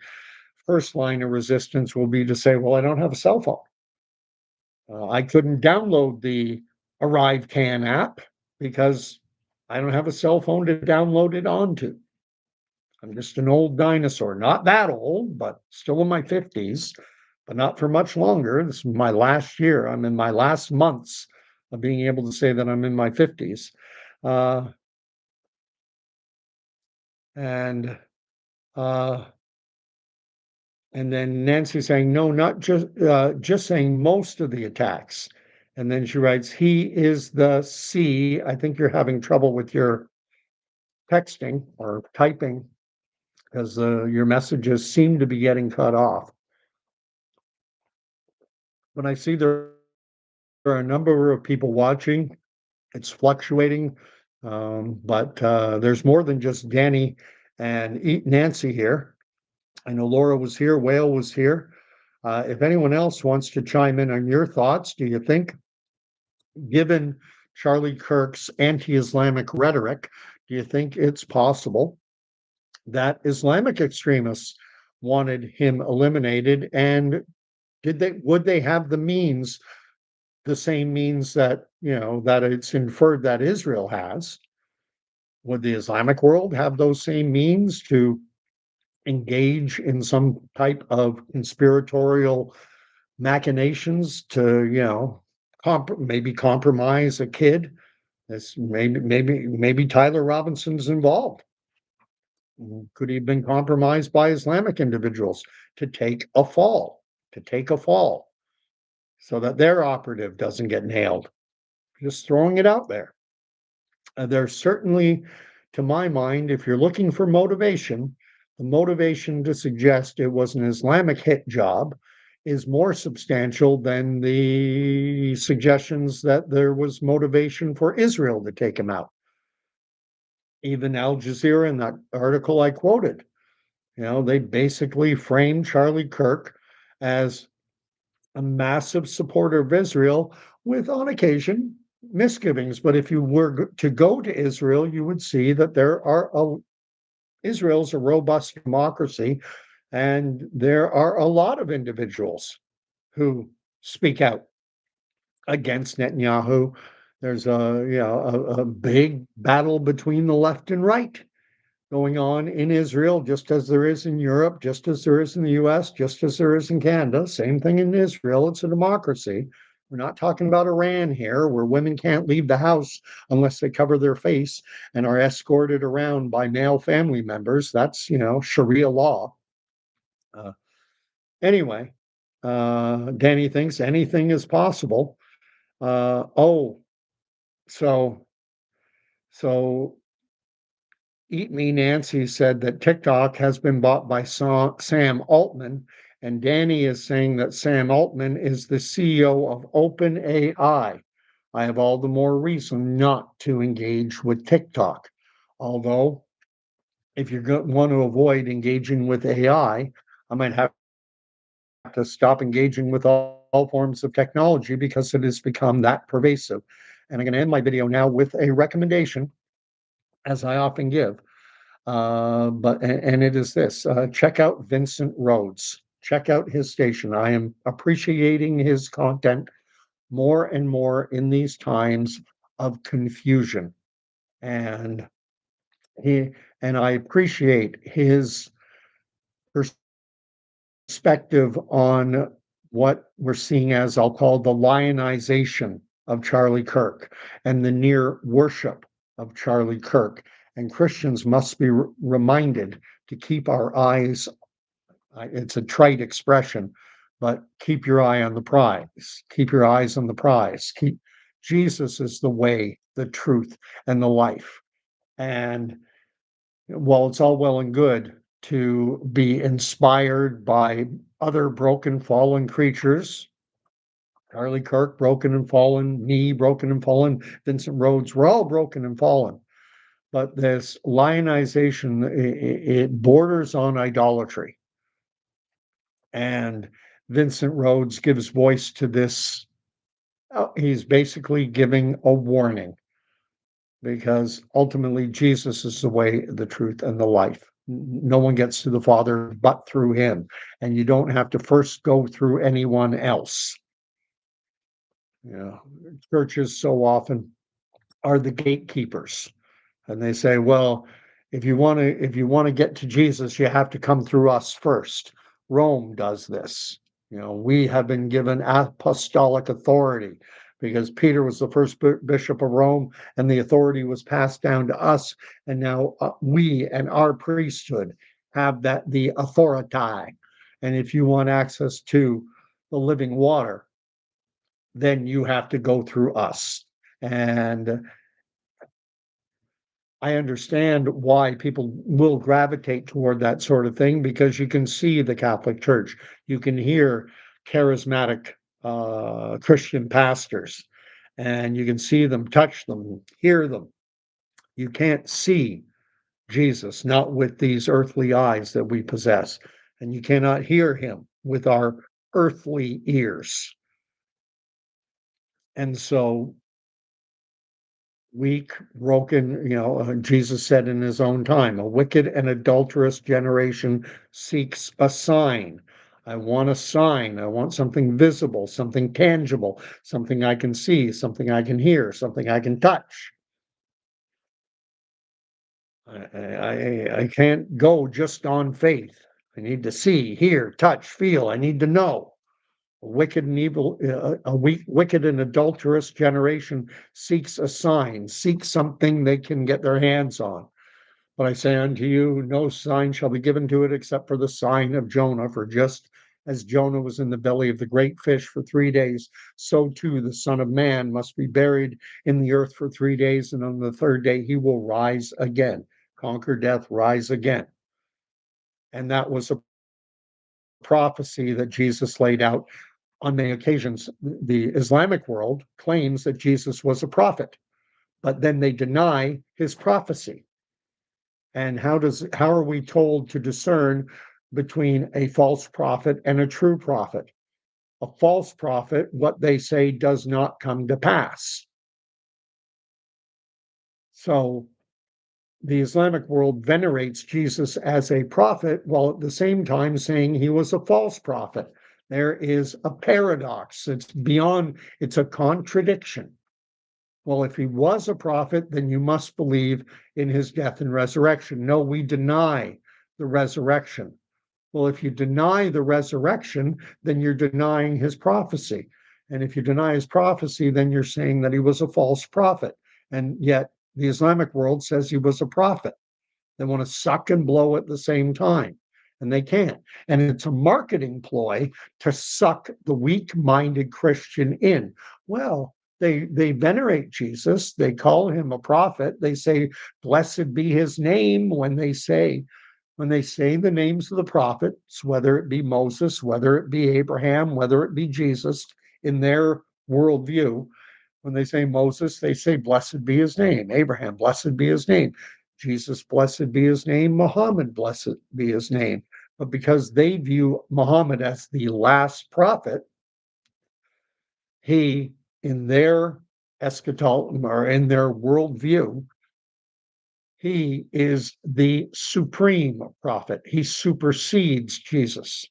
first line of resistance will be to say, well, I don't have a cell phone. I couldn't download the ArriveCan app because I don't have a cell phone to download it onto. I'm just an old dinosaur, not that old, but still in my 50s, but not for much longer. This is my last year. I'm in my last months of being able to say that I'm in my 50s. Uh, and uh, and then Nancy saying, no, not just saying most of the attacks. And then she writes, he is the C. I think you're having trouble with your texting or typing because your messages seem to be getting cut off. But I see there are a number of people watching. It's fluctuating, but there's more than just Danny and Nancy here. I know Laura was here, Whale was here. If anyone else wants to chime in on your thoughts, do you think, given Charlie Kirk's anti-Islamic rhetoric, do you think it's possible that Islamic extremists wanted him eliminated? And would they have the means, the same means that that it's inferred that Israel has? Would the Islamic world have those same means to engage in some type of conspiratorial machinations to maybe compromise a kid? This maybe Tyler Robinson's involved. Could he have been compromised by Islamic individuals to take a fall, so that their operative doesn't get nailed? Just throwing it out there. There's certainly, to my mind, if you're looking for motivation, the motivation to suggest it was an Islamic hit job is more substantial than the suggestions that there was motivation for Israel to take him out. Even Al Jazeera, in that article I quoted, they basically framed Charlie Kirk as a massive supporter of Israel with, on occasion, misgivings. But if you were to go to Israel, you would see that Israel's a robust democracy, and there are a lot of individuals who speak out against Netanyahu. There's a big battle between the left and right going on in Israel, just as there is in Europe, just as there is in the US, just as there is in Canada. Same thing in Israel. It's a democracy. We're not talking about Iran here, where women can't leave the house unless they cover their face and are escorted around by male family members. That's, Sharia law. Uh, anyway, Danny thinks anything is possible. Oh, so so Eat Me Nancy said that TikTok has been bought by Sam Altman, and Danny is saying that Sam Altman is the CEO of OpenAI. I have all the more reason not to engage with TikTok. Although, if you want to avoid engaging with AI, I might have to stop engaging with all forms of technology because it has become that pervasive. And I'm going to end my video now with a recommendation, as I often give. And it is this: check out Vincent Rhodes. Check out his station. I am appreciating his content more and more in these times of confusion, and he and I appreciate his perspective on what we're seeing as, I'll call, the lionization of Charlie Kirk and the near worship of Charlie Kirk. And Christians must be reminded to keep our eyes, it's a trite expression, but keep your eye on the prize. Keep your eyes on the prize. Jesus is the way, the truth, and the life. And while it's all well and good to be inspired by other broken, fallen creatures, Charlie Kirk, broken and fallen, me, broken and fallen, Vincent Rhodes, we're all broken and fallen. But this lionization, it borders on idolatry. And Vincent Rhodes gives voice to this. He's basically giving a warning, because ultimately Jesus is the way, the truth, and the life. No one gets to the Father but through him, and you don't have to first go through anyone else. You know, churches so often are the gatekeepers, and they say, well, if you want to get to Jesus, you have to come through us first. Rome does this. We have been given apostolic authority because Peter was the first bishop of Rome, and the authority was passed down to us. And now we and our priesthood have the authority. And if you want access to the living water, then you have to go through us. And I understand why people will gravitate toward that sort of thing, because you can see the Catholic Church. You can hear charismatic Christian pastors, and you can see them, touch them, hear them. You can't see Jesus, not with these earthly eyes that we possess, and you cannot hear him with our earthly ears. And so weak, broken, Jesus said in his own time, a wicked and adulterous generation seeks a sign. I want a sign. I want something visible, something tangible, something I can see, something I can hear, something I can touch. I can't go just on faith. I need to see, hear, touch, feel. I need to know. Wicked and adulterous generation seeks a sign, seeks something they can get their hands on. But I say unto you, no sign shall be given to it except for the sign of Jonah. For just as Jonah was in the belly of the great fish for 3 days, so too the Son of Man must be buried in the earth for 3 days, and on the third day he will rise again, conquer death, rise again. And that was a prophecy that Jesus laid out on many occasions. The Islamic world claims that Jesus was a prophet, but then they deny his prophecy. And how are we told to discern between a false prophet and a true prophet? A false prophet, what they say does not come to pass. So the Islamic world venerates Jesus as a prophet, while at the same time saying he was a false prophet. There is a paradox. It's a contradiction. Well, if he was a prophet, then you must believe in his death and resurrection. No, we deny the resurrection. Well, if you deny the resurrection, then you're denying his prophecy. And if you deny his prophecy, then you're saying that he was a false prophet. And yet the Islamic world says he was a prophet. They want to suck and blow at the same time, and they can't. And it's a marketing ploy to suck the weak-minded Christian in. Well, they venerate Jesus. They call him a prophet. They say, blessed be his name, when they say the names of the prophets, whether it be Moses, whether it be Abraham, whether it be Jesus, in their worldview. When they say Moses, they say, blessed be his name. Abraham, blessed be his name. Jesus, blessed be his name. Muhammad, blessed be his name. but because they view Muhammad as the last prophet, he, in their eschatology or in their worldview, he is the supreme prophet. He supersedes Jesus.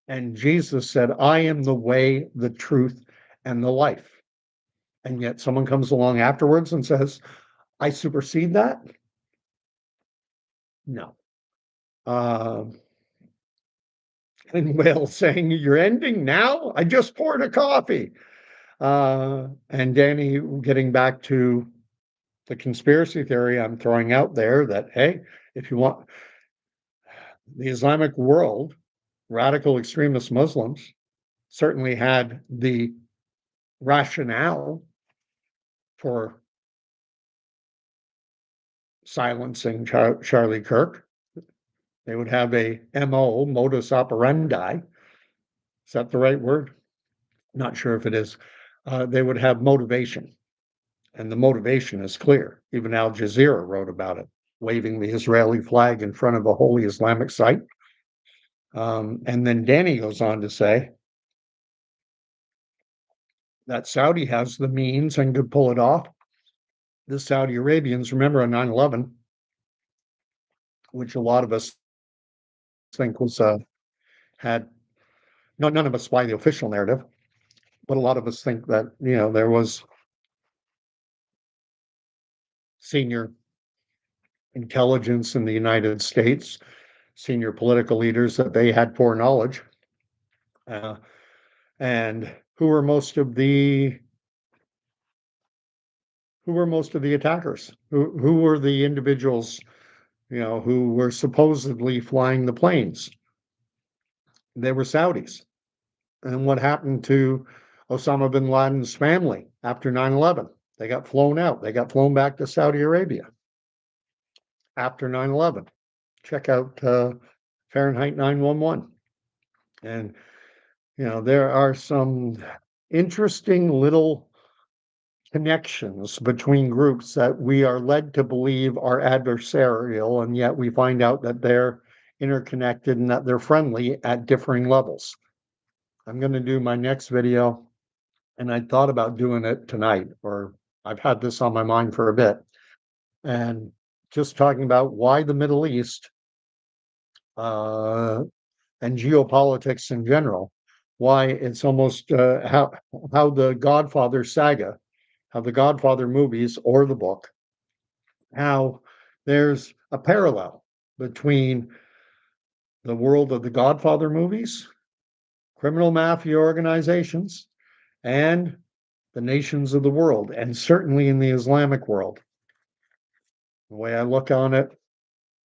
And Jesus said, I am the way, the truth, and the life. And yet someone comes along afterwards and says, I supersede that? No. And Will saying, you're ending now? I just poured a coffee. And Danny, getting back to the conspiracy theory I'm throwing out there that, hey, if you want the Islamic world, radical extremist Muslims certainly had the rationale for silencing Charlie Kirk. They would have a MO, modus operandi. Is that the right word? Not sure if it is. They would have motivation, and the motivation is clear. Even Al Jazeera wrote about it, waving the Israeli flag in front of a holy Islamic site. And then Danny goes on to say that Saudi has the means and could pull it off. The Saudi Arabians, remember on 9/11, which a lot of us think was had none of us buy the official narrative, but a lot of us think that there was senior intelligence in the United States, senior political leaders that they had foreknowledge, and who were most of the attackers? Who were the individuals who were supposedly flying the planes? They were Saudis. And what happened to Osama bin Laden's family after 9/11? They got flown out. They got flown back to Saudi Arabia after 9/11. Check out Fahrenheit 9/11. And, there are some interesting little connections between groups that we are led to believe are adversarial, and yet we find out that they're interconnected and that they're friendly at differing levels. I'm going to do my next video, and I thought about doing it tonight, or I've had this on my mind for a bit, and just talking about why the Middle East and geopolitics in general, why it's almost how the Godfather saga, how the Godfather movies or the book, how there's a parallel between the world of the Godfather movies, criminal mafia organizations, and the nations of the world, and certainly in the Islamic world. The way I look on it,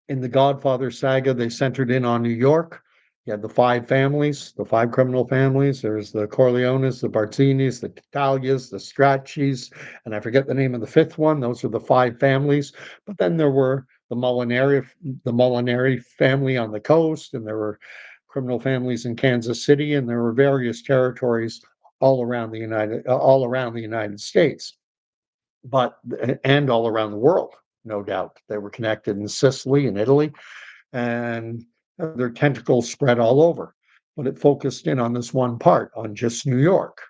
in the Godfather saga, they centered in on New York. You had the five families, the five criminal families. There's the Corleones, the Barzinis, the Taglias, the Stracci's, and I forget the name of the fifth one. Those are the five families. But then there were the Molinari family on the coast, and there were criminal families in Kansas City, and there were various territories all around the United States, and all around the world. No doubt they were connected in Sicily and Italy, and their tentacles spread all over. But it focused in on this one part, on just New York,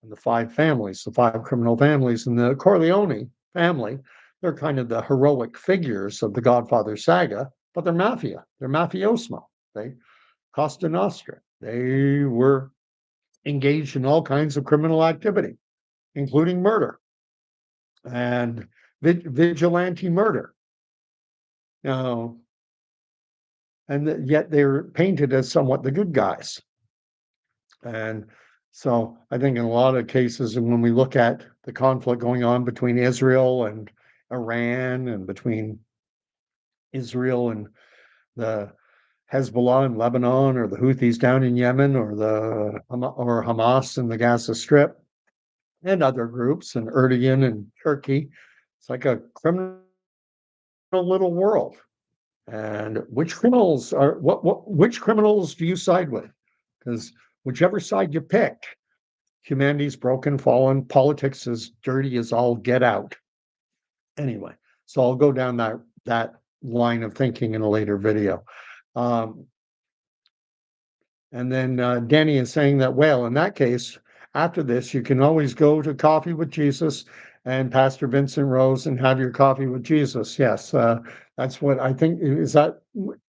and the five families, the five criminal families, and the Corleone family. They're kind of the heroic figures of the Godfather saga, but they're mafia. They're mafioso. They Costa Nostra. They were engaged in all kinds of criminal activity, including murder and vigilante murder. And yet they're painted as somewhat the good guys. And so I think in a lot of cases, and when we look at the conflict going on between Israel and Iran, and between Israel and the Hezbollah in Lebanon, or the Houthis down in Yemen, or Hamas in the Gaza Strip, and other groups, and Erdogan in Turkey, it's like a criminal little world. And which criminals do you side with? Because whichever side you pick, humanity's broken, fallen, politics is dirty as all get out. Anyway, so I'll go down that line of thinking in a later video. Um, and then Danny is saying that, well, in that case, after this, you can always go to Coffee with Jesus and Pastor Vincent Rose and have your coffee with Jesus. Yes, that's what I think. Is that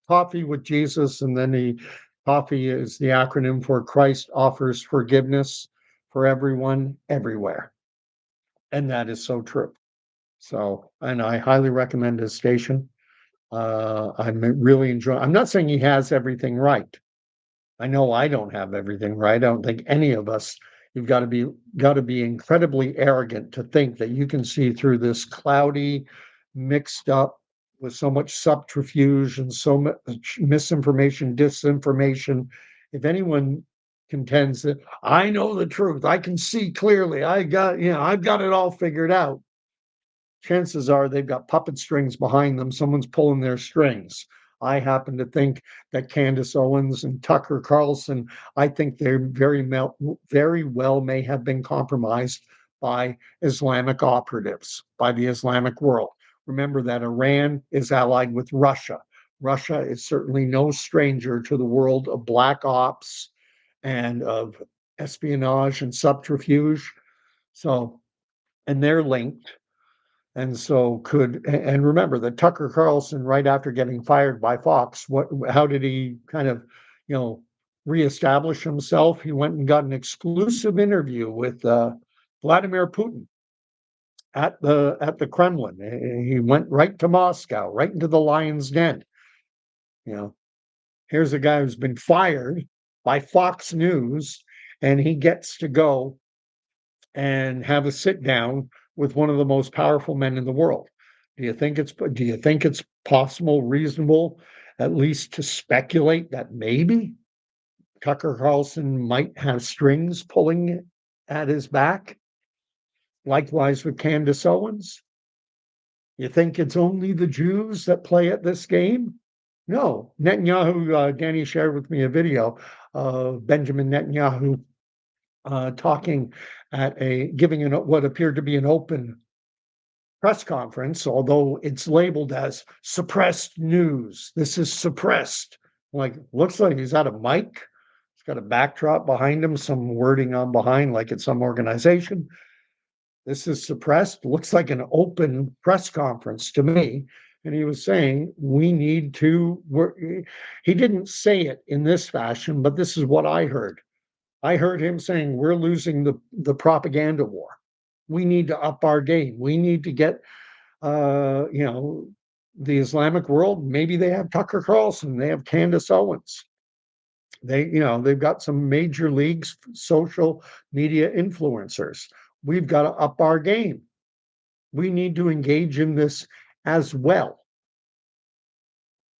coffee with Jesus? And then the coffee is the acronym for Christ offers forgiveness for everyone, everywhere. And that is so true. So, and I highly recommend his station. I'm really enjoying. I'm not saying he has everything right. I know I don't have everything right. I don't think any of us. You've got to be incredibly arrogant to think that you can see through this cloudy, mixed up with so much subterfuge and so much misinformation, disinformation. If anyone contends that I know the truth, I can see clearly, I've got it all figured out, chances are they've got puppet strings behind them. Someone's pulling their strings. I happen to think that Candace Owens and Tucker Carlson, I think they're very well may have been compromised by Islamic operatives, by the Islamic world. Remember that Iran is allied with Russia. Russia is certainly no stranger to the world of black ops and of espionage and subterfuge. So, and they're linked. And so and remember that Tucker Carlson, right after getting fired by Fox, how did he kind of, you know, reestablish himself? He went and got an exclusive interview with Vladimir Putin at the Kremlin. He went right to Moscow, right into the lion's den. You know, here's a guy who's been fired by Fox News, and he gets to go and have a sit down with one of the most powerful men in the world. Do you think it's possible, reasonable, at least to speculate that maybe Tucker Carlson might have strings pulling at his back? Likewise with Candace Owens. You think it's only the Jews that play at this game? No. Netanyahu, Danny shared with me a video of Benjamin Netanyahu talking giving what appeared to be an open press conference, although it's labeled as suppressed news. This is suppressed. Like, looks like he's got a mic. He's got a backdrop behind him, some wording on behind, like it's some organization. This is suppressed. Looks like an open press conference to me. And he was saying, we need to, he didn't say it in this fashion, but this is what I heard. I heard him saying, we're losing the propaganda war. We need to up our game. We need to get, the Islamic world. Maybe they have Tucker Carlson. They have Candace Owens. They've got some major leagues, social media influencers. We've got to up our game. We need to engage in this as well.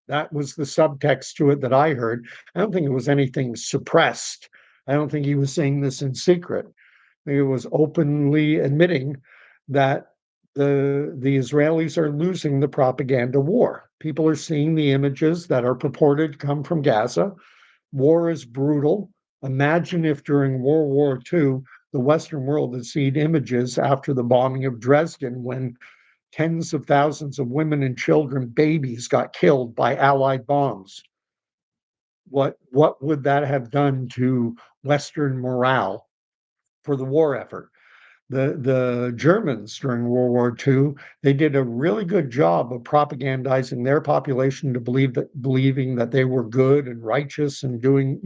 That was the subtext to it that I heard. I don't think it was anything suppressed. I don't think he was saying this in secret. I think it was openly admitting that the Israelis are losing the propaganda war. People are seeing the images that are purported to come from Gaza. War is brutal. Imagine if during World War II, the Western world had seen images after the bombing of Dresden when tens of thousands of women and children, babies, got killed by Allied bombs. What would that have done to Western morale for the war effort? The Germans during World War II, they did a really good job of propagandizing their population to believing that they were good and righteous and doing,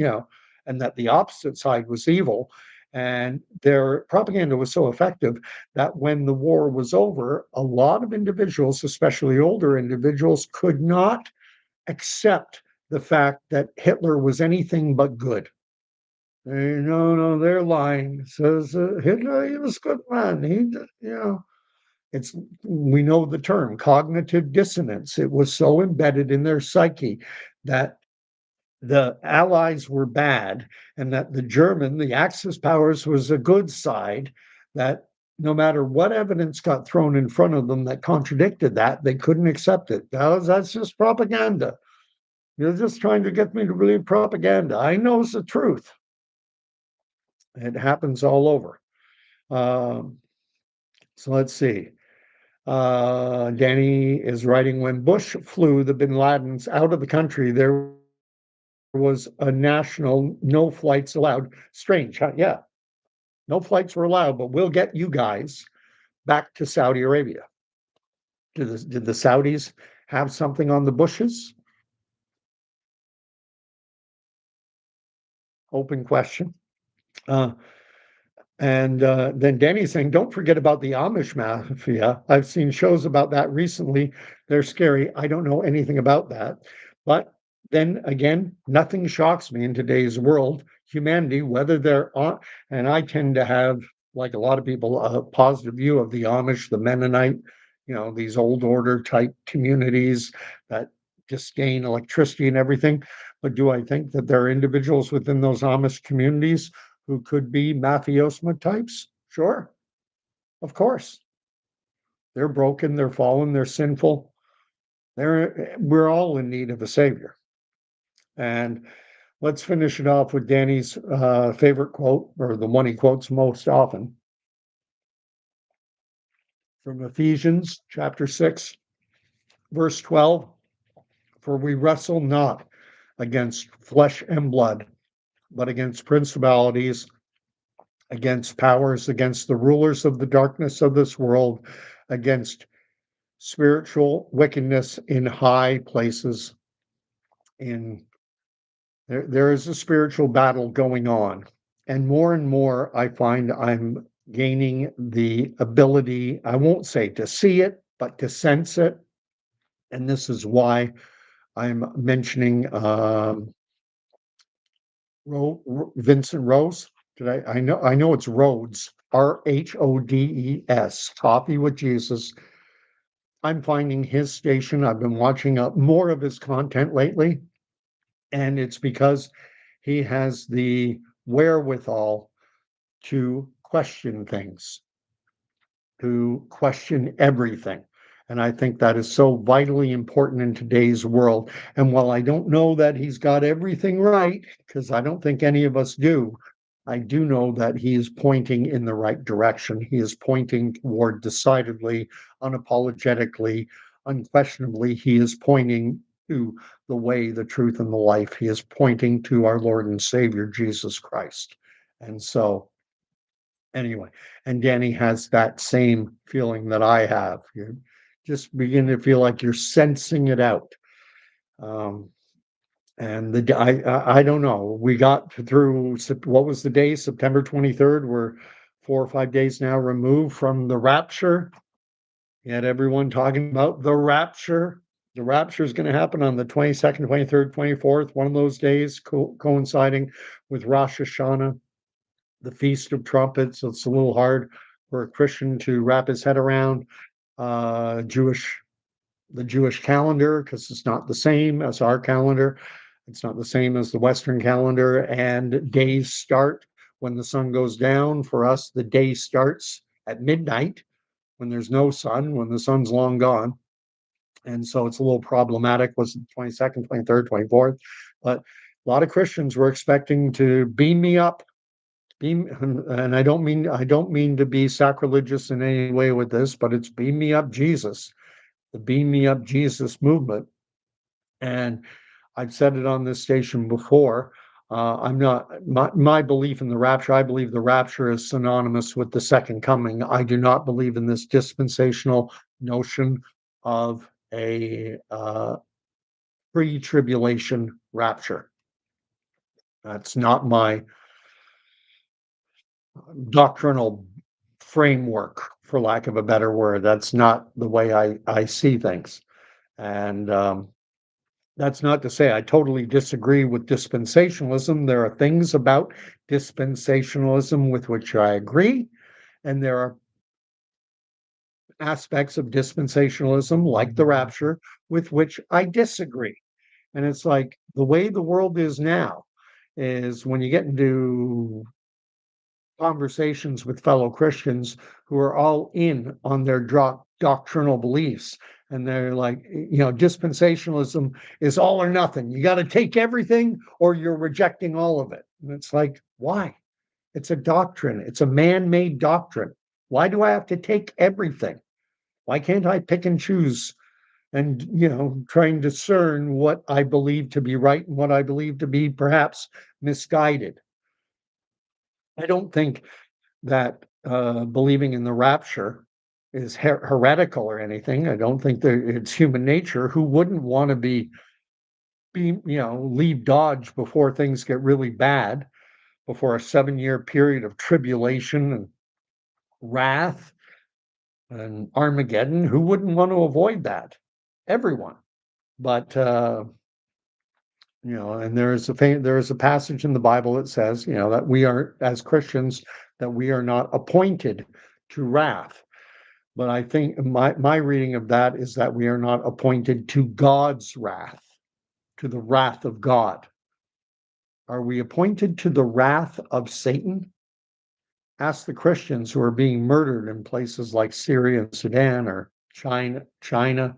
and that the opposite side was evil. And their propaganda was so effective that when the war was over, a lot of individuals, especially older individuals, could not accept the fact that Hitler was anything but good. No, they're lying. Says Hitler, he was a good man. We know the term cognitive dissonance. It was so embedded in their psyche that the Allies were bad and that the Axis powers was a good side, that no matter what evidence got thrown in front of them that contradicted that, they couldn't accept it. That's just propaganda. You're just trying to get me to believe propaganda. I know it's the truth. It happens all over. So let's see. Danny is writing, when Bush flew the bin Ladens out of the country, there was a national no flights allowed. Strange, huh? Yeah, no flights were allowed, but we'll get you guys back to Saudi Arabia. Did the Saudis have something on the Bushes? Open question. Uh, And then Danny's saying, don't forget about the Amish mafia. I've seen shows about that recently. They're scary. I don't know anything about that. But then again, nothing shocks me in today's world. Humanity, whether they're on, and I tend to have, like a lot of people, a positive view of the Amish, the Mennonite, these old order type communities that just gain electricity and everything. But do I think that there are individuals within those Amish communities who could be mafioso types? Sure, of course. They're broken, they're fallen, they're sinful. We're all in need of a savior. And let's finish it off with Danny's favorite quote, or the one he quotes most often, from Ephesians chapter 6, verse 12. For we wrestle not against flesh and blood, but against principalities, against powers, against the rulers of the darkness of this world, against spiritual wickedness in high places. In there is a spiritual battle going on, and more I find I'm gaining the ability, I won't say to see it, but to sense it. And this is why I'm mentioning Vincent Rose. I know it's Rhodes, Rhodes, Coffee with Jesus. I'm finding his station. I've been watching up more of his content lately, and it's because he has the wherewithal to question things, to question everything. And I think that is so vitally important in today's world. And while I don't know that he's got everything right, because I don't think any of us do, I do know that he is pointing in the right direction. He is pointing toward decidedly, unapologetically, unquestionably, he is pointing to the way, the truth, and the life. He is pointing to our Lord and Savior, Jesus Christ. And so, anyway, and Danny has that same feeling that I have. You just begin to feel like you're sensing it out. Um, and I don't know. We got through what was the day? September 23rd. We're 4 or 5 days now removed from the rapture. Yet everyone talking about the rapture. The rapture is going to happen on the 22nd, 23rd, 24th, one of those days coinciding with Rosh Hashanah, the Feast of Trumpets. It's a little hard for a Christian to wrap his head around uh, Jewish the Jewish calendar because it's not the same as our calendar. It's not the same as the Western calendar, and days start when the sun goes down. For us, the day starts at midnight when there's no sun, when the sun's long gone. And so it's a little problematic. Was it 22nd, 23rd, 24th? But a lot of Christians were expecting to beam me up. Beam, and I don't mean to be sacrilegious in any way with this, but it's beam me up Jesus, the beam me up Jesus movement. And I've said it on this station before. I'm not my belief in the rapture. I believe the rapture is synonymous with the second coming. I do not believe in this dispensational notion of a pre-tribulation rapture. That's not my doctrinal framework, for lack of a better word. That's not the way I see things. And that's not to say I totally disagree with dispensationalism. There are things about dispensationalism with which I agree, and there are aspects of dispensationalism, like the rapture, with which I disagree. And it's like the way the world is now is when you get into conversations with fellow Christians who are all in on their doctrinal beliefs. And they're like, dispensationalism is all or nothing. You got to take everything or you're rejecting all of it. And it's like, why? It's a doctrine, it's a man made doctrine. Why do I have to take everything? Why can't I pick and choose and, try and discern what I believe to be right and what I believe to be perhaps misguided? I don't think that believing in the rapture is heretical or anything. I don't think that it's human nature. Who wouldn't want to leave Dodge before things get really bad, before a 7-year period of tribulation and wrath and Armageddon? Who wouldn't want to avoid that? Everyone. But and there is a passage in the Bible that says, that we are, as Christians, that we are not appointed to wrath. But I think my reading of that is that we are not appointed to God's wrath, to the wrath of God. Are we appointed to the wrath of Satan? Ask the Christians who are being murdered in places like Syria and Sudan or China,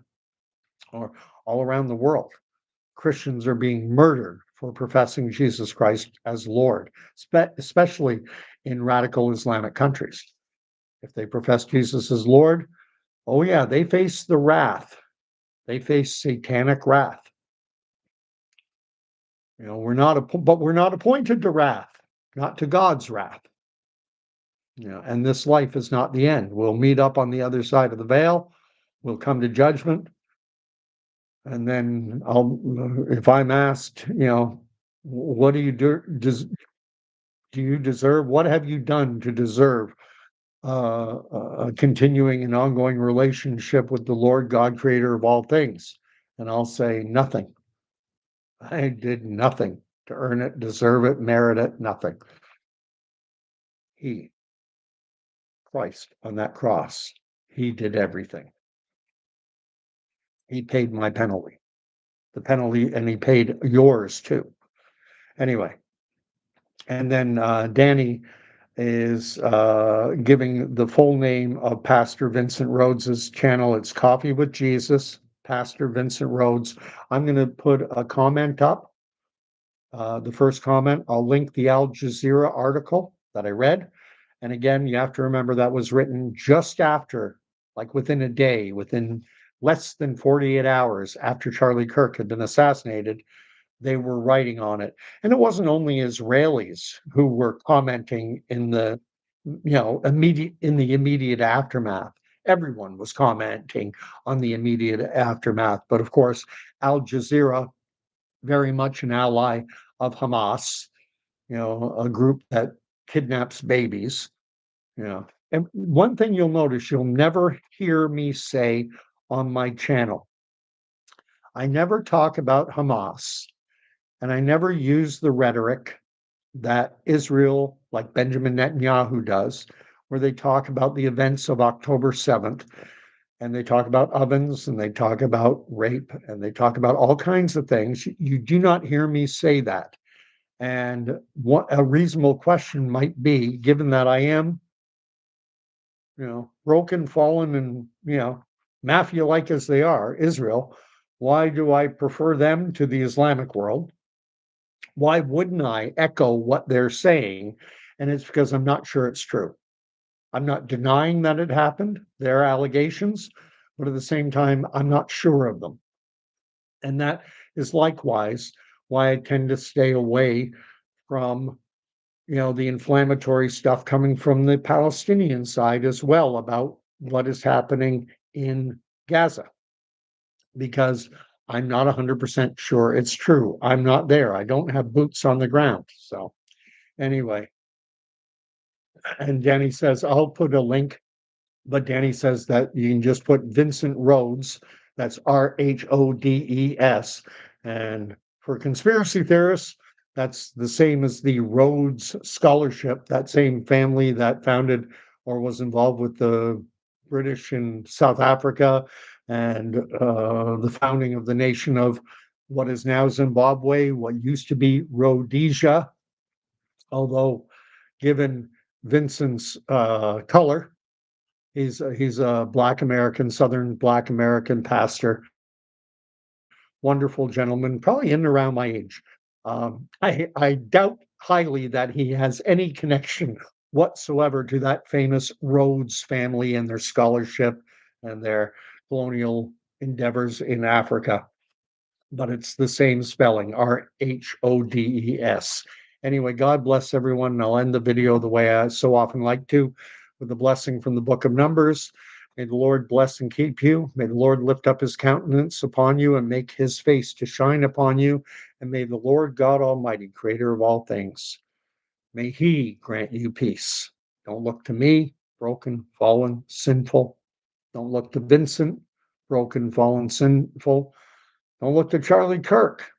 or all around the world. Christians are being murdered for professing Jesus Christ as Lord, especially in radical Islamic countries. If they profess Jesus as Lord, oh yeah, they face the wrath. They face satanic wrath. We're not appointed to wrath, not to God's wrath. And this life is not the end. We'll meet up on the other side of the veil. We'll come to judgment. And then if I'm asked, what do you do? Do you deserve? What have you done to deserve a continuing and ongoing relationship with the Lord God, creator of all things? And I'll say nothing. I did nothing to earn it, deserve it, merit it, nothing. He, Christ, on that cross, he did everything. He paid my penalty, and he paid yours too. Anyway, and then Danny is giving the full name of Pastor Vincent Rhodes's channel. It's Coffee with Jesus, Pastor Vincent Rhodes. I'm going to put a comment up. The first comment, I'll link the Al Jazeera article that I read. And again, you have to remember that was written just after, like within a day, within less than 48 hours after Charlie Kirk had been assassinated. They were writing on it. And it wasn't only Israelis who were commenting in the immediate aftermath. Everyone was commenting on the immediate aftermath. But of course, Al Jazeera, very much an ally of Hamas, a group that kidnaps babies. And one thing you'll notice, you'll never hear me say on my channel, I never talk about Hamas. And I never use the rhetoric that Israel, like Benjamin Netanyahu does, where they talk about the events of October 7th, and they talk about ovens, and they talk about rape, and they talk about all kinds of things. You do not hear me say that. And what a reasonable question might be, given that I am, broken, fallen, and, mafia-like as they are, Israel, why do I prefer them to the Islamic world? Why wouldn't I echo what they're saying? And it's because I'm not sure it's true. I'm not denying that it happened, their allegations, but at the same time, I'm not sure of them. And that is likewise why I tend to stay away from, the inflammatory stuff coming from the Palestinian side as well about what is happening in Gaza, because I'm not 100% sure it's true. I'm not there. I don't have boots on the ground. So anyway, and Danny says, I'll put a link, but Danny says that you can just put Vincent Rhodes, that's Rhodes. And for conspiracy theorists, that's the same as the Rhodes Scholarship, that same family that founded or was involved with the British in South Africa and the founding of the nation of what is now Zimbabwe, what used to be Rhodesia, although given Vincent's color, he's a Black American, Southern Black American pastor, wonderful gentleman, probably in and around my age. I doubt highly that he has any connection whatsoever to that famous Rhodes family and their scholarship and their colonial endeavors in Africa, but it's the same spelling, Rhodes. Anyway, God bless everyone. And I'll end the video the way I so often like to, with a blessing from the book of Numbers. May the Lord bless and keep you. May the Lord lift up his countenance upon you and make his face to shine upon you. And may the Lord God Almighty, creator of all things, may he grant you peace. Don't look to me, broken, fallen, sinful. Don't look to Vincent, broken, fallen, sinful. Don't look to Charlie Kirk,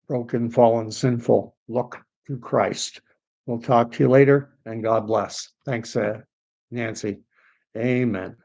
broken, fallen, sinful. Look to Christ. We'll talk to you later, and God bless. Thanks, Nancy. Amen.